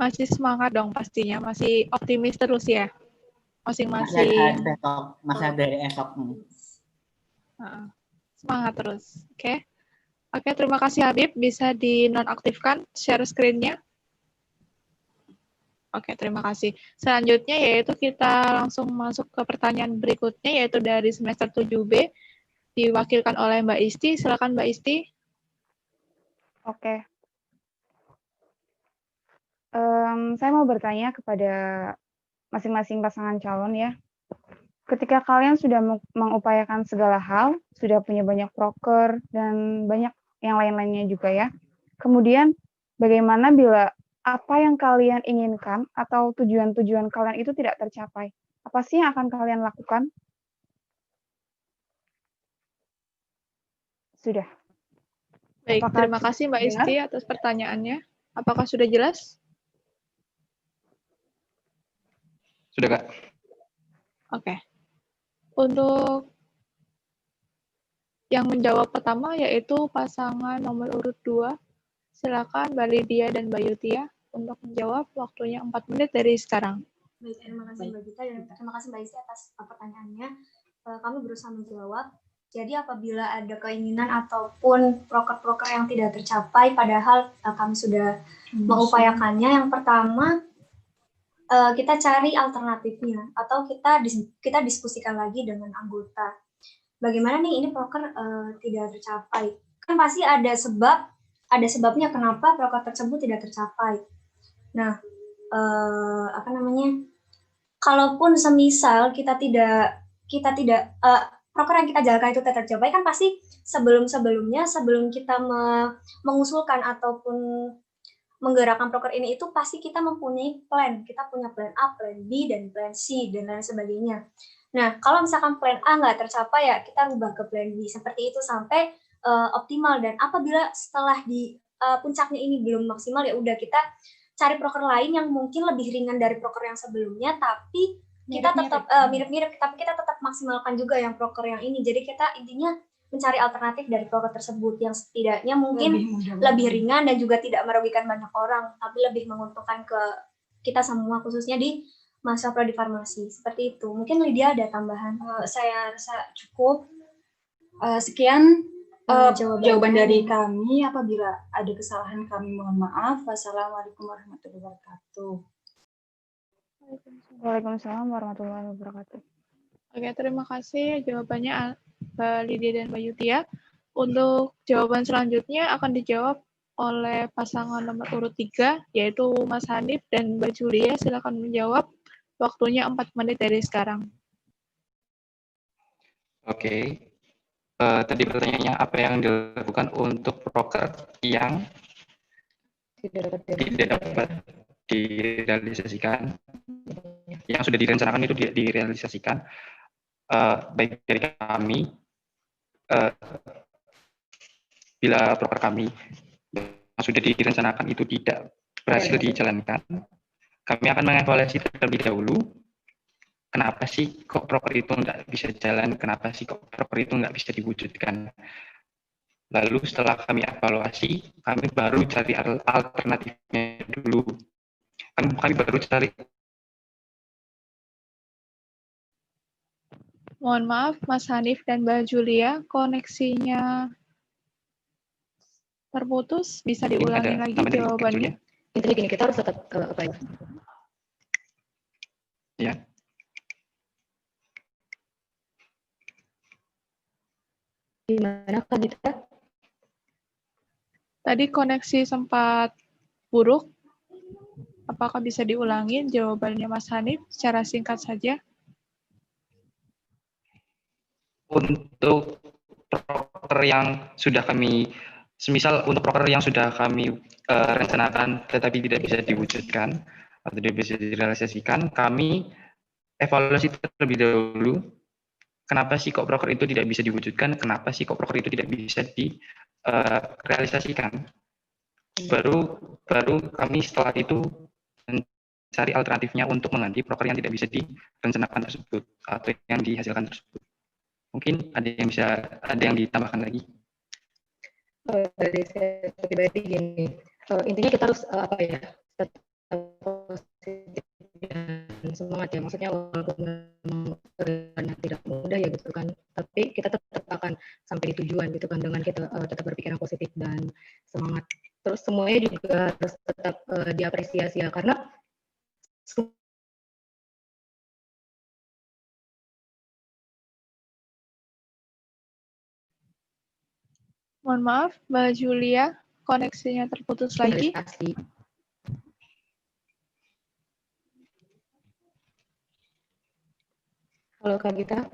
Masih semangat dong pastinya, masih optimis terus ya, masing-masing. Masih ada esok. Semangat terus, oke. Oke, terima kasih Habib, bisa dinonaktifkan share screen-nya. Oke, terima kasih. Selanjutnya yaitu kita langsung masuk ke pertanyaan berikutnya, yaitu dari semester 7B, diwakilkan oleh Mbak Isti. Silakan Mbak Isti. Oke. Saya mau bertanya kepada masing-masing pasangan calon ya. Ketika kalian sudah mengupayakan segala hal, sudah punya banyak proker, dan banyak yang lain-lainnya juga ya. Kemudian, bagaimana bila apa yang kalian inginkan atau tujuan-tujuan kalian itu tidak tercapai? Apa sih yang akan kalian lakukan? Sudah. Baik, terima kasih Mbak Isti atas pertanyaannya. Apakah sudah jelas? Sudah, Kak. Oke. Untuk yang menjawab pertama yaitu pasangan nomor urut 2. Silakan Mbak Lydia dan Mbak Yutia untuk menjawab, waktunya 4 menit dari sekarang. Baik, terima kasih Mbak Gita dan terima kasih Mbak Isti atas pertanyaannya. Kami berusaha menjawab. Jadi apabila ada keinginan ataupun proker-proker yang tidak tercapai, padahal kami sudah mengupayakannya, yang pertama kita cari alternatifnya atau kita diskusikan lagi dengan anggota. Bagaimana nih ini proker tidak tercapai? Kan pasti ada sebabnya kenapa proker tersebut tidak tercapai. Nah, kalaupun semisal kita tidak proker yang kita jalankan itu tidak tercapai, kan pasti sebelum kita mengusulkan ataupun menggerakkan proker ini itu pasti kita mempunyai plan. Kita punya plan A, plan B, dan plan C, dan lain sebagainya. Nah, kalau misalkan plan A nggak tercapai ya kita rubah ke plan B. Seperti itu sampai optimal. Dan apabila setelah di puncaknya ini belum maksimal, ya udah kita cari proker lain yang mungkin lebih ringan dari proker yang sebelumnya, tapi kita tetap mirip-mirip, tapi kita tetap maksimalkan juga yang proker yang ini. Jadi kita intinya mencari alternatif dari proker tersebut yang setidaknya mungkin lebih ringan dan juga tidak merugikan banyak orang, tapi lebih menguntungkan ke kita semua, khususnya di masa prodi farmasi. Seperti itu. Mungkin Lydia ada tambahan? Saya rasa cukup. Sekian jawaban dari kami. Apabila ada kesalahan kami mohon maaf. Wassalamualaikum warahmatullahi wabarakatuh. Waalaikumsalam warahmatullahi wabarakatuh. Oke, terima kasih jawabannya Mbak Lydia dan Mbak Yutia. Untuk jawaban selanjutnya akan dijawab oleh pasangan nomor urut 3, yaitu Mas Hanif dan Mbak Julia. Silakan menjawab, waktunya 4 menit dari sekarang. Oke. Tadi pertanyaannya apa yang dilakukan untuk proker yang tidak dapat direalisasikan, yang sudah direncanakan itu direalisasikan. Baik dari kami, bila proker kami yang sudah direncanakan itu tidak berhasil dijalankan, kami akan mengevaluasi terlebih dahulu. Kenapa sih kok proker itu nggak bisa jalan? Kenapa sih kok proker itu nggak bisa diwujudkan? Lalu setelah kami evaluasi, kami baru cari alternatifnya dulu. Kami baru cari. Mohon maaf, Mas Hanif dan Mbak Julia, koneksinya terputus. Bisa diulangi lagi jawabannya? Intinya gini, kita harus tetap apa ya? Ya. Gimana Kak Gita? Tadi koneksi sempat buruk. Apakah bisa diulangi jawabannya Mas Hanif secara singkat saja? Untuk proker yang sudah kami, semisal untuk proker yang sudah kami rencanakan tetapi tidak bisa diwujudkan atau tidak bisa direalisasikan, kami evaluasi terlebih dahulu. Kenapa sih kok proker itu tidak bisa diwujudkan? Kenapa sih kok proker itu tidak bisa direalisasikan? Baru kami setelah itu mencari alternatifnya untuk mengganti proker yang tidak bisa direncanakan tersebut atau yang dihasilkan tersebut. Mungkin ada yang ditambahkan lagi. Dari saya pribadi gini, intinya kita harus tetap positif dan semangat ya. Maksudnya walaupun memang tidak mudah ya gitu kan, tapi kita tetap akan sampai di tujuan gitu kan dengan kita tetap berpikiran positif dan semangat. Terus semuanya juga harus tetap diapresiasi ya, karena Mohon maaf, Mbak Julia, koneksinya terputus lagi. Halo Kak Gita.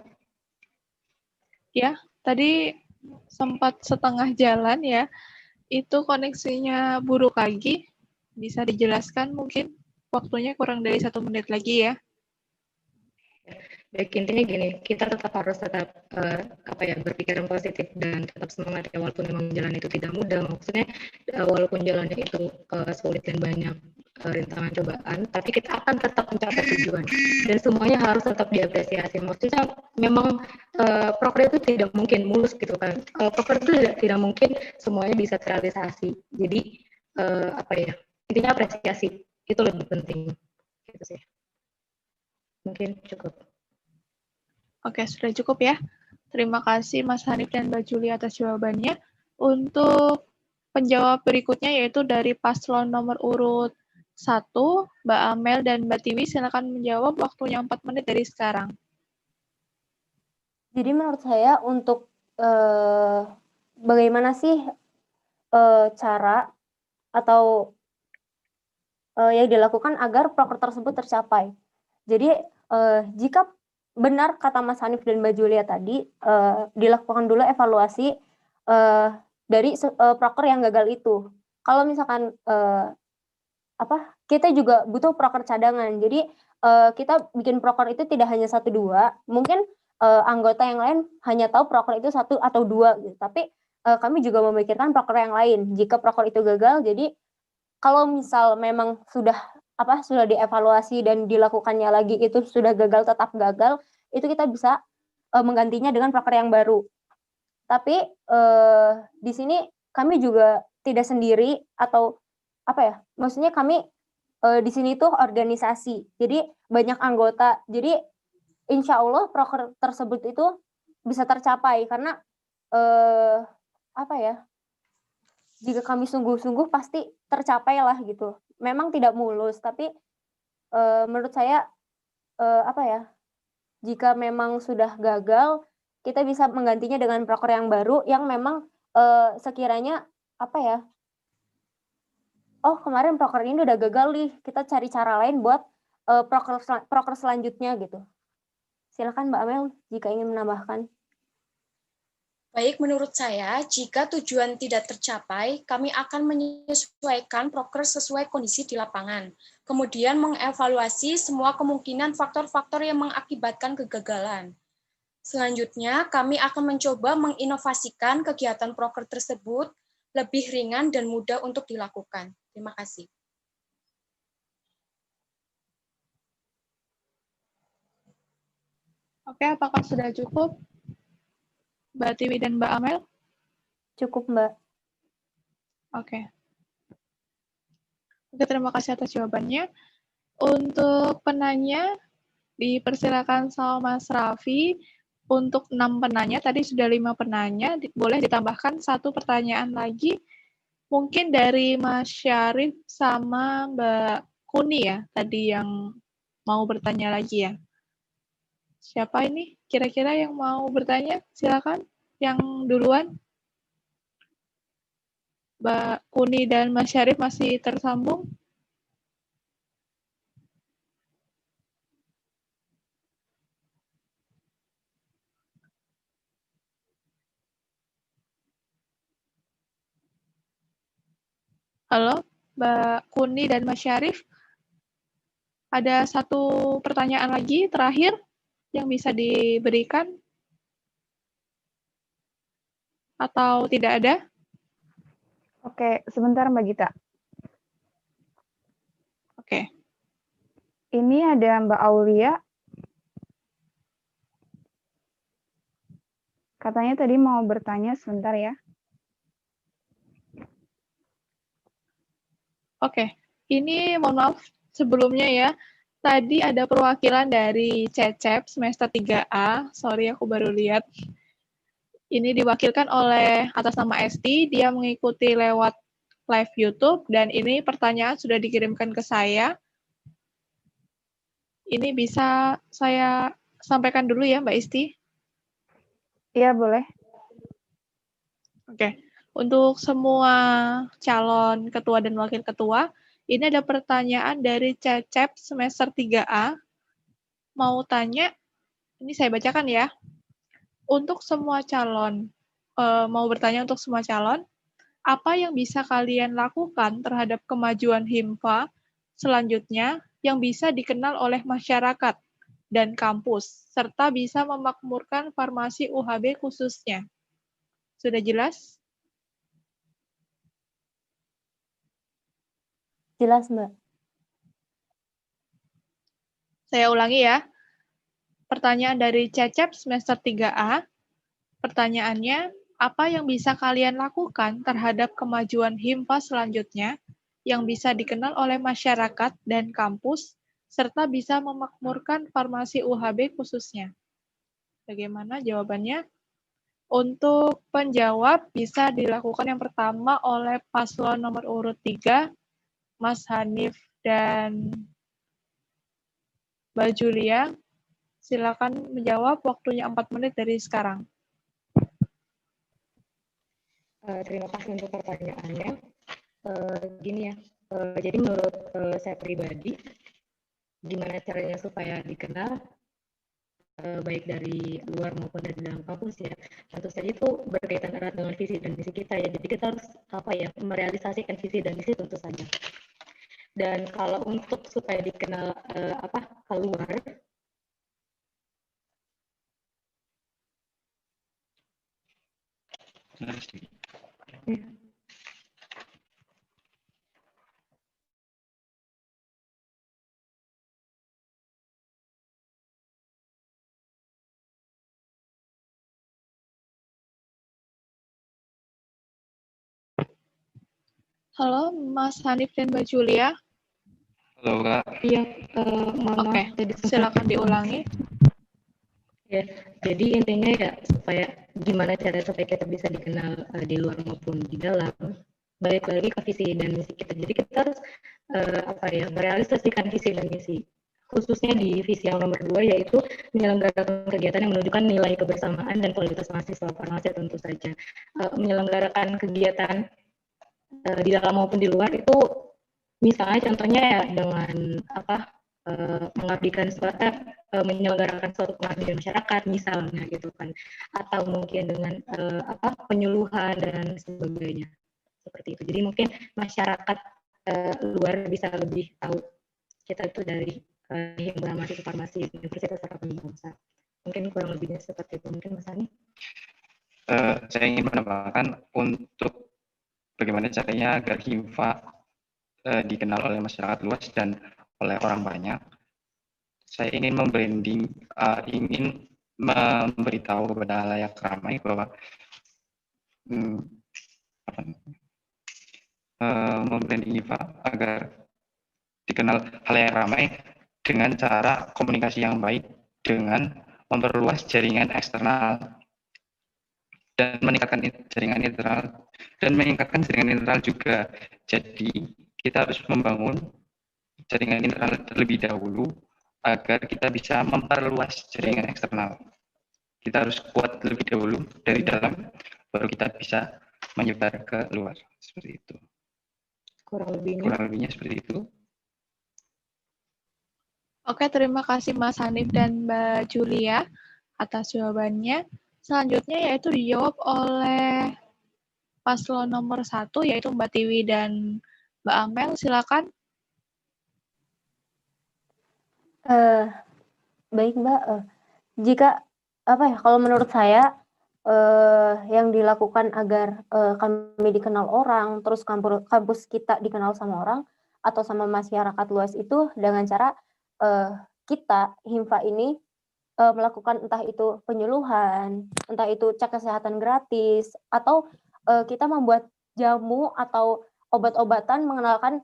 Ya, tadi sempat setengah jalan ya. Itu koneksinya buruk lagi. Bisa dijelaskan mungkin? Waktunya kurang dari 1 menit lagi ya. Baik, intinya gini, kita harus berpikiran positif dan tetap semangat ya, walaupun memang jalan itu tidak mudah. Maksudnya walaupun jalannya itu sulit dan banyak rintangan cobaan, tapi kita akan tetap mencapai tujuan dan semuanya harus tetap diapresiasi. Maksudnya memang proker itu tidak mungkin mulus gitu kan. Proker itu tidak mungkin semuanya bisa terrealisasi. Jadi intinya apresiasi itu lebih penting gitu sih. Mungkin cukup. Oke, sudah cukup ya. Terima kasih Mas Hanif dan Mbak Juli atas jawabannya. Untuk penjawab berikutnya yaitu dari paslon nomor urut 1, Mbak Amel dan Mbak Tiwi, silakan menjawab, waktunya 4 menit dari sekarang. Jadi menurut saya untuk bagaimana sih cara atau yang dilakukan agar proker tersebut tercapai. Jadi jika benar kata Mas Hanif dan Mbak Julia tadi, dilakukan dulu evaluasi dari proker yang gagal itu. Kalau misalkan kita juga butuh proker cadangan. Jadi kita bikin proker itu tidak hanya 1-2, mungkin anggota yang lain hanya tahu proker itu 1 atau 2 gitu. Tapi kami juga memikirkan proker yang lain. Jika proker itu gagal, jadi kalau misal memang sudah dievaluasi dan dilakukannya lagi itu sudah gagal, tetap gagal, itu kita bisa menggantinya dengan proker yang baru. Tapi di sini kami juga tidak sendiri atau maksudnya kami di sini tuh organisasi, jadi banyak anggota, jadi insya Allah proker tersebut itu bisa tercapai karena jika kami sungguh-sungguh pasti tercapai lah gitu. Memang tidak mulus, tapi menurut saya jika memang sudah gagal, kita bisa menggantinya dengan proker yang baru yang memang sekiranya oh kemarin proker ini udah gagal nih, kita cari cara lain buat proker selanjutnya gitu. Silakan Mbak Amel jika ingin menambahkan. Baik, menurut saya, jika tujuan tidak tercapai, kami akan menyesuaikan proker sesuai kondisi di lapangan. Kemudian mengevaluasi semua kemungkinan faktor-faktor yang mengakibatkan kegagalan. Selanjutnya, kami akan mencoba menginovasikan kegiatan proker tersebut lebih ringan dan mudah untuk dilakukan. Terima kasih. Oke, apakah sudah cukup? Mbak Tiwi dan Mbak Amel? Cukup, Mbak. Oke. Oke, terima kasih atas jawabannya. Untuk penanya, dipersilakan sama Mas Raffi. Untuk 6 penanya, tadi sudah 5 penanya, boleh ditambahkan 1 pertanyaan lagi. Mungkin dari Mas Syarif sama Mbak Kuni ya, tadi yang mau bertanya lagi ya. Siapa ini kira-kira yang mau bertanya? Silakan, yang duluan. Mbak Kuni dan Mas Syarif masih tersambung? Halo, Mbak Kuni dan Mas Syarif. Ada satu pertanyaan lagi terakhir yang bisa diberikan? Atau tidak ada? Oke, sebentar Mbak Gita. Oke. Ini ada Mbak Aulia. Katanya tadi mau bertanya sebentar ya. Oke, ini mohon maaf sebelumnya ya. Tadi ada perwakilan dari CECEP semester 3A. Sorry, aku baru lihat. Ini diwakilkan oleh atas nama Esti. Dia mengikuti lewat live YouTube. Dan ini pertanyaan sudah dikirimkan ke saya. Ini bisa saya sampaikan dulu ya, Mbak Esti? Iya, boleh. Oke. Untuk semua calon ketua dan wakil ketua, ini ada pertanyaan dari CECEP semester 3A. Mau tanya, ini saya bacakan ya. Untuk semua calon, mau bertanya untuk semua calon, apa yang bisa kalian lakukan terhadap kemajuan HIMFA selanjutnya yang bisa dikenal oleh masyarakat dan kampus, serta bisa memakmurkan farmasi UHB khususnya? Sudah jelas? Jelas, Mbak. Saya ulangi ya. Pertanyaan dari CECEP semester 3A. Pertanyaannya, apa yang bisa kalian lakukan terhadap kemajuan HIMFA selanjutnya yang bisa dikenal oleh masyarakat dan kampus, serta bisa memakmurkan farmasi UHB khususnya? Bagaimana jawabannya? Untuk penjawab bisa dilakukan yang pertama oleh paslon nomor urut 3, Mas Hanif dan Mbak Julia. Silakan menjawab, waktunya 4 menit dari sekarang. Terima kasih untuk pertanyaannya. Gini ya, jadi menurut saya pribadi, gimana caranya supaya dikenal, baik dari luar maupun dari dalam kampus ya, tentu saja itu berkaitan erat dengan visi dan misi kita ya. Jadi kita harus merealisasikan visi dan misi tentu saja. Dan kalau untuk supaya dikenal keluar, Halo, Mas Hanif dan Mbak Julia. Halo, Kak. Iya, Oke, silakan diulangi. Ya, jadi intinya ya supaya gimana cara supaya kita bisa dikenal di luar maupun di dalam. Balik lagi ke visi dan misi kita. Jadi kita harus merealisasikan visi dan misi. Khususnya di visi yang nomor 2 yaitu menyelenggarakan kegiatan yang menunjukkan nilai kebersamaan dan kualitas mahasiswa farmasi tentu saja. Menyelenggarakan kegiatan di dalam maupun di luar itu misalnya contohnya ya dengan mengabdikan menyelenggarakan suatu pengabdian masyarakat misalnya gitu kan, atau mungkin dengan penyuluhan dan sebagainya seperti itu. Jadi mungkin masyarakat luar bisa lebih tahu kita itu dari himpunan mahasiswa farmasi Universitas Harapan Bangsa. Mungkin kurang lebihnya seperti itu. Mungkin Mas Ani? Saya ingin menambahkan untuk bagaimana caranya agar HIMFA dikenal oleh masyarakat luas dan oleh orang banyak. Saya ingin membranding, ingin memberitahu kepada halayak ramai bahwa membranding HIMFA agar dikenal halayak ramai dengan cara komunikasi yang baik, dengan memperluas jaringan eksternal dan meningkatkan jaringan internal juga. Jadi kita harus membangun jaringan internal terlebih dahulu agar kita bisa memperluas jaringan eksternal. Kita harus kuat terlebih dahulu dari dalam, baru kita bisa menyebar ke luar. Seperti itu. Kurang lebihnya seperti itu. Oke, terima kasih Mas Hanif dan Mbak Julia atas jawabannya. Selanjutnya yaitu dijawab oleh paslon nomor 1, yaitu Mbak Tiwi dan Mbak Amel, silakan. Baik Mbak, jika kalau menurut saya yang dilakukan agar kami dikenal orang, terus kampus kita dikenal sama orang atau sama masyarakat luas itu dengan cara kita Himfa ini melakukan entah itu penyuluhan, entah itu cek kesehatan gratis, atau kita membuat jamu atau obat-obatan mengenalkan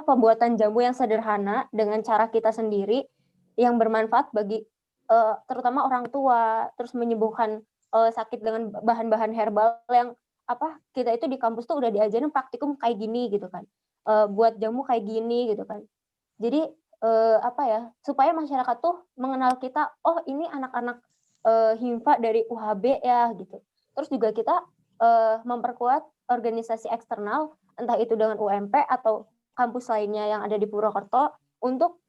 pembuatan jamu yang sederhana dengan cara kita sendiri yang bermanfaat bagi terutama orang tua, terus menyembuhkan sakit dengan bahan-bahan herbal yang kita itu di kampus tuh udah diajarin praktikum kayak gini gitu kan, buat jamu kayak gini gitu kan. Jadi supaya masyarakat tuh mengenal kita, oh ini anak-anak Himfa dari UHB ya gitu. Terus juga kita memperkuat organisasi eksternal, entah itu dengan UMP atau kampus lainnya yang ada di Purwokerto untuk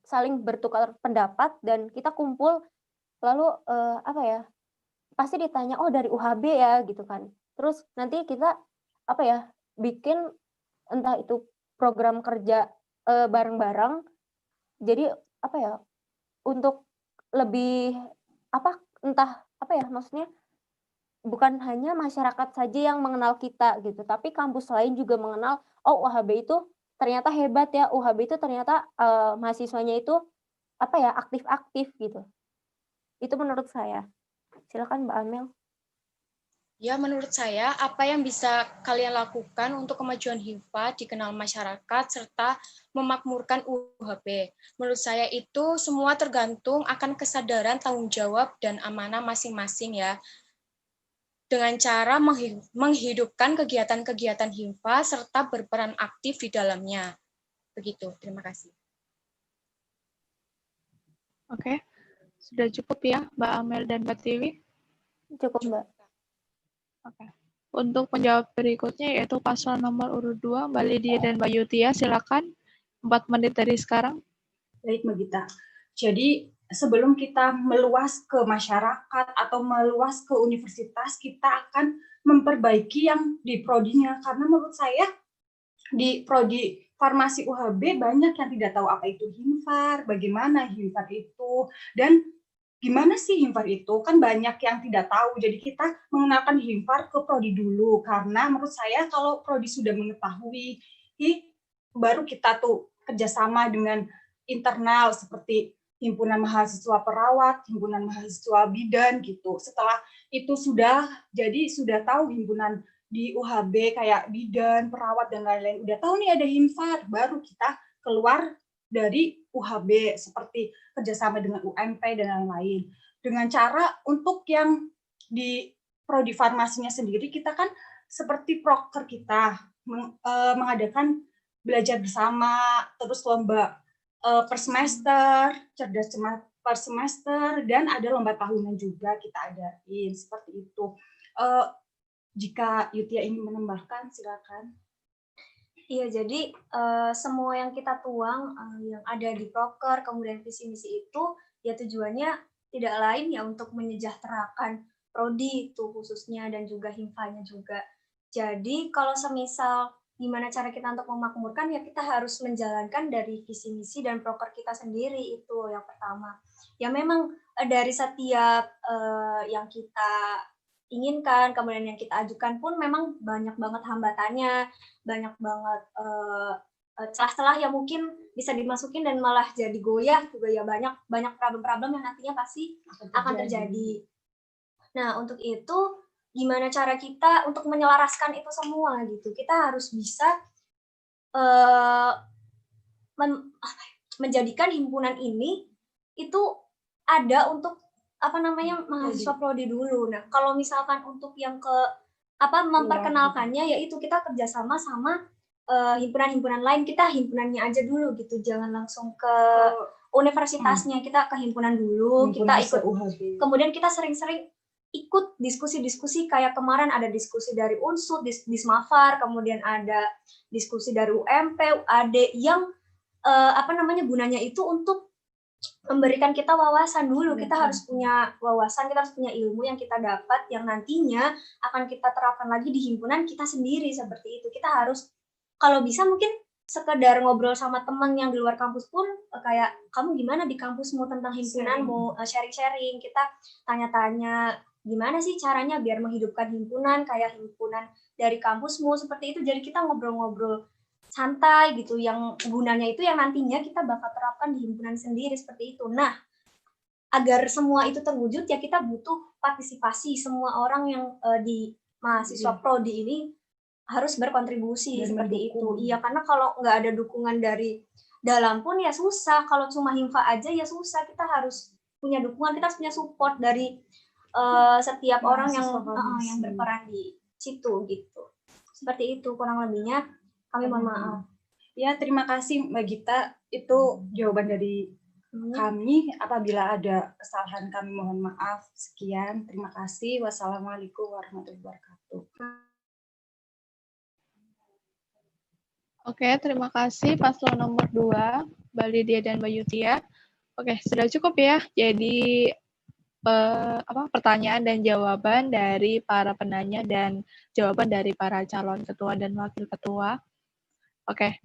saling bertukar pendapat dan kita kumpul lalu pasti ditanya oh dari UHB ya gitu kan. Terus nanti kita bikin entah itu program kerja bareng-bareng. Jadi untuk lebih maksudnya bukan hanya masyarakat saja yang mengenal kita gitu, tapi kampus lain juga mengenal oh UHB itu ternyata hebat ya, UHB itu ternyata mahasiswanya itu aktif-aktif gitu. Itu menurut saya. Silakan Mbak Amel. Ya, menurut saya apa yang bisa kalian lakukan untuk kemajuan Himfa dikenal masyarakat serta memakmurkan UHB. Menurut saya itu semua tergantung akan kesadaran tanggung jawab dan amanah masing-masing ya. Dengan cara menghidupkan kegiatan-kegiatan Himfa serta berperan aktif di dalamnya. Begitu, terima kasih. Oke, sudah cukup ya Mbak Amel dan Mbak Tiwi? Cukup Mbak. Oke. Untuk penjawab berikutnya yaitu paslon nomor urut 2, Mbak Lydia dan Mbak Yutia, silakan 4 menit dari sekarang. Baik Mbak Gita. Jadi sebelum kita meluas ke masyarakat atau meluas ke universitas, kita akan memperbaiki yang di prodinya. Karena menurut saya di prodi farmasi UHB banyak yang tidak tahu apa itu Himfar, bagaimana Himfar itu, dan gimana sih Himfar itu? Kan banyak yang tidak tahu. Jadi kita mengenalkan Himfar ke prodi dulu. Karena menurut saya kalau prodi sudah mengetahui, baru kita tuh kerjasama dengan internal seperti himpunan mahasiswa perawat, himpunan mahasiswa bidan gitu. Setelah itu sudah tahu himpunan di UHB kayak bidan, perawat dan lain-lain. Udah tahu nih ada Himfar, baru kita keluar dari UHB seperti kerjasama dengan UMP dan lain-lain. Dengan cara untuk yang di prodi farmasinya sendiri kita kan seperti proker kita mengadakan belajar bersama, terus lomba per semester, cerdas cermat per semester, dan ada lomba tahunan juga kita adain seperti itu. Jika Yutia ingin menambahkan, silakan. Iya, jadi semua yang kita tuang yang ada di proker, kemudian visi misi itu, ya tujuannya tidak lain ya untuk menyejahterakan prodi itu khususnya dan juga Himfanya juga. Jadi kalau semisal gimana cara kita untuk memakmurkan, ya kita harus menjalankan dari visi misi dan proker kita sendiri, itu yang pertama. Ya memang dari setiap yang kita inginkan, kemudian yang kita ajukan pun memang banyak banget hambatannya, banyak banget celah-celah yang mungkin bisa dimasukin dan malah jadi goyah juga ya, banyak problem-problem yang nantinya pasti akan terjadi. Nah, untuk itu gimana cara kita untuk menyelaraskan itu semua gitu. Kita harus bisa menjadikan himpunan ini itu ada untuk mahasiswa prodi dulu. Nah, kalau misalkan untuk yang memperkenalkannya, yaitu kita kerjasama sama himpunan-himpunan lain, kita himpunannya aja dulu gitu, jangan langsung ke universitasnya, kita ke himpunan dulu, kita ikut, kemudian kita sering-sering ikut diskusi-diskusi, kayak kemarin ada diskusi dari Unsud, Dismafar, kemudian ada diskusi dari UMP, UAD, yang gunanya itu untuk memberikan kita wawasan dulu. Kita harus punya wawasan, kita harus punya ilmu yang kita dapat, yang nantinya akan kita terapkan lagi di himpunan kita sendiri, seperti itu. Kita harus, kalau bisa mungkin sekedar ngobrol sama teman yang di luar kampus pun, kayak kamu gimana di kampusmu tentang himpunanmu, sharing-sharing, kita tanya-tanya gimana sih caranya biar menghidupkan himpunan kayak himpunan dari kampusmu, seperti itu. Jadi kita ngobrol-ngobrol santai gitu, yang gunanya itu yang nantinya kita bakal terapkan di himpunan sendiri, seperti itu. Nah, agar semua itu terwujud ya kita butuh partisipasi semua orang yang di mahasiswa prodi ini harus berkontribusi seperti itu. Iya, karena kalau nggak ada dukungan dari dalam pun ya susah. Kalau cuma himfa aja ya susah. Kita harus punya dukungan, kita harus punya support dari setiap orang yang berperan di situ gitu. Seperti itu kurang lebihnya. Kami mohon maaf. Ya, terima kasih Mbak Gita. Itu jawaban dari kami. Apabila ada kesalahan kami mohon maaf. Sekian, terima kasih. Wassalamualaikum warahmatullahi wabarakatuh. Oke, terima kasih paslon nomor 2, Mbak Lydia dan Mbak Yutia. Oke, sudah cukup ya. Jadi pertanyaan dan jawaban dari para penanya dan jawaban dari para calon ketua dan wakil ketua. Oke,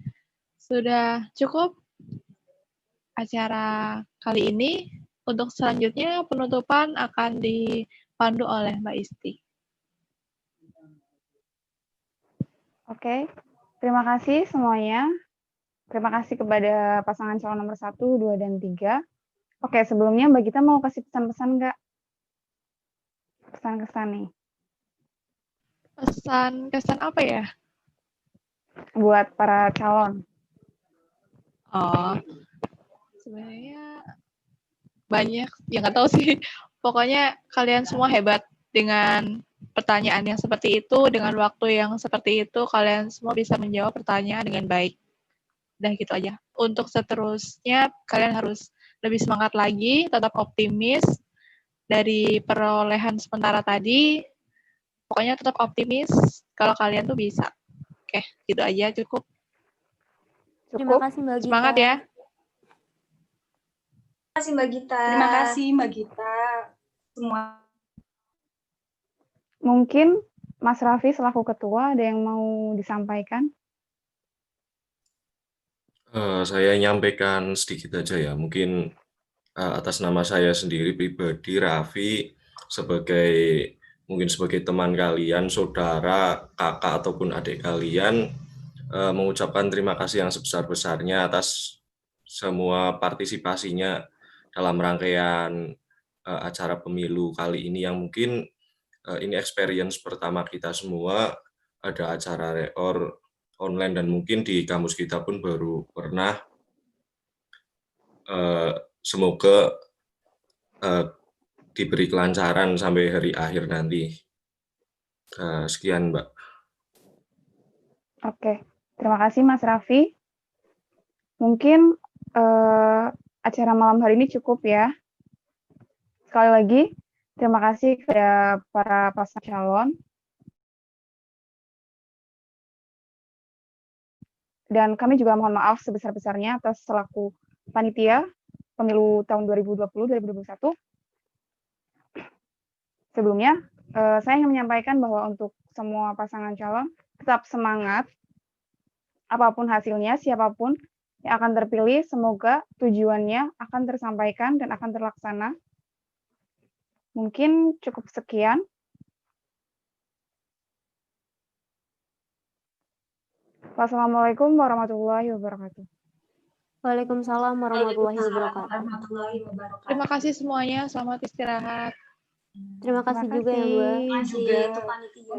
sudah cukup acara kali ini. Untuk selanjutnya penutupan akan dipandu oleh Mbak Isti. Oke, terima kasih semuanya. Terima kasih kepada pasangan calon nomor 1, 2, dan 3. Oke, sebelumnya Mbak Gita mau kasih pesan-pesan nggak? Pesan-kesan nih. Pesan-kesan apa ya? Buat para calon. Oh, sebenarnya banyak, ya nggak tahu sih. Pokoknya kalian semua hebat dengan pertanyaan yang seperti itu, dengan waktu yang seperti itu, kalian semua bisa menjawab pertanyaan dengan baik. Udah gitu aja. Untuk seterusnya, kalian harus lebih semangat lagi, tetap optimis dari perolehan sementara tadi. Pokoknya tetap optimis kalau kalian tuh bisa. Oke, gitu aja, cukup. Terima kasih Mbak Gita. Semangat ya. Terima kasih Mbak Gita. Terima kasih Mbak Gita. Semua. Mungkin Mas Raffi selaku ketua ada yang mau disampaikan? Saya nyampaikan sedikit aja ya. Mungkin atas nama saya sendiri pribadi, Raffi, mungkin sebagai teman kalian, saudara, kakak ataupun adik kalian, mengucapkan terima kasih yang sebesar-besarnya atas semua partisipasinya dalam rangkaian acara pemilu kali ini, yang mungkin ini experience pertama kita semua, ada acara reor online dan mungkin di kampus kita pun baru pernah. Semoga diberi kelancaran sampai hari akhir nanti. Sekian, Mbak. Oke, terima kasih Mas Raffi. Mungkin acara malam hari ini cukup ya. Sekali lagi, terima kasih kepada para pasangan calon. Dan kami juga mohon maaf sebesar-besarnya atas selaku panitia pemilu tahun 2020-2021. Sebelumnya, saya ingin menyampaikan bahwa untuk semua pasangan calon, tetap semangat, apapun hasilnya, siapapun yang akan terpilih, semoga tujuannya akan tersampaikan dan akan terlaksana. Mungkin cukup sekian. Wassalamualaikum warahmatullahi wabarakatuh. Waalaikumsalam warahmatullahi wabarakatuh. Terima kasih semuanya, selamat istirahat. Terima kasih juga ya Mbak. Terima kasih untuk panitia.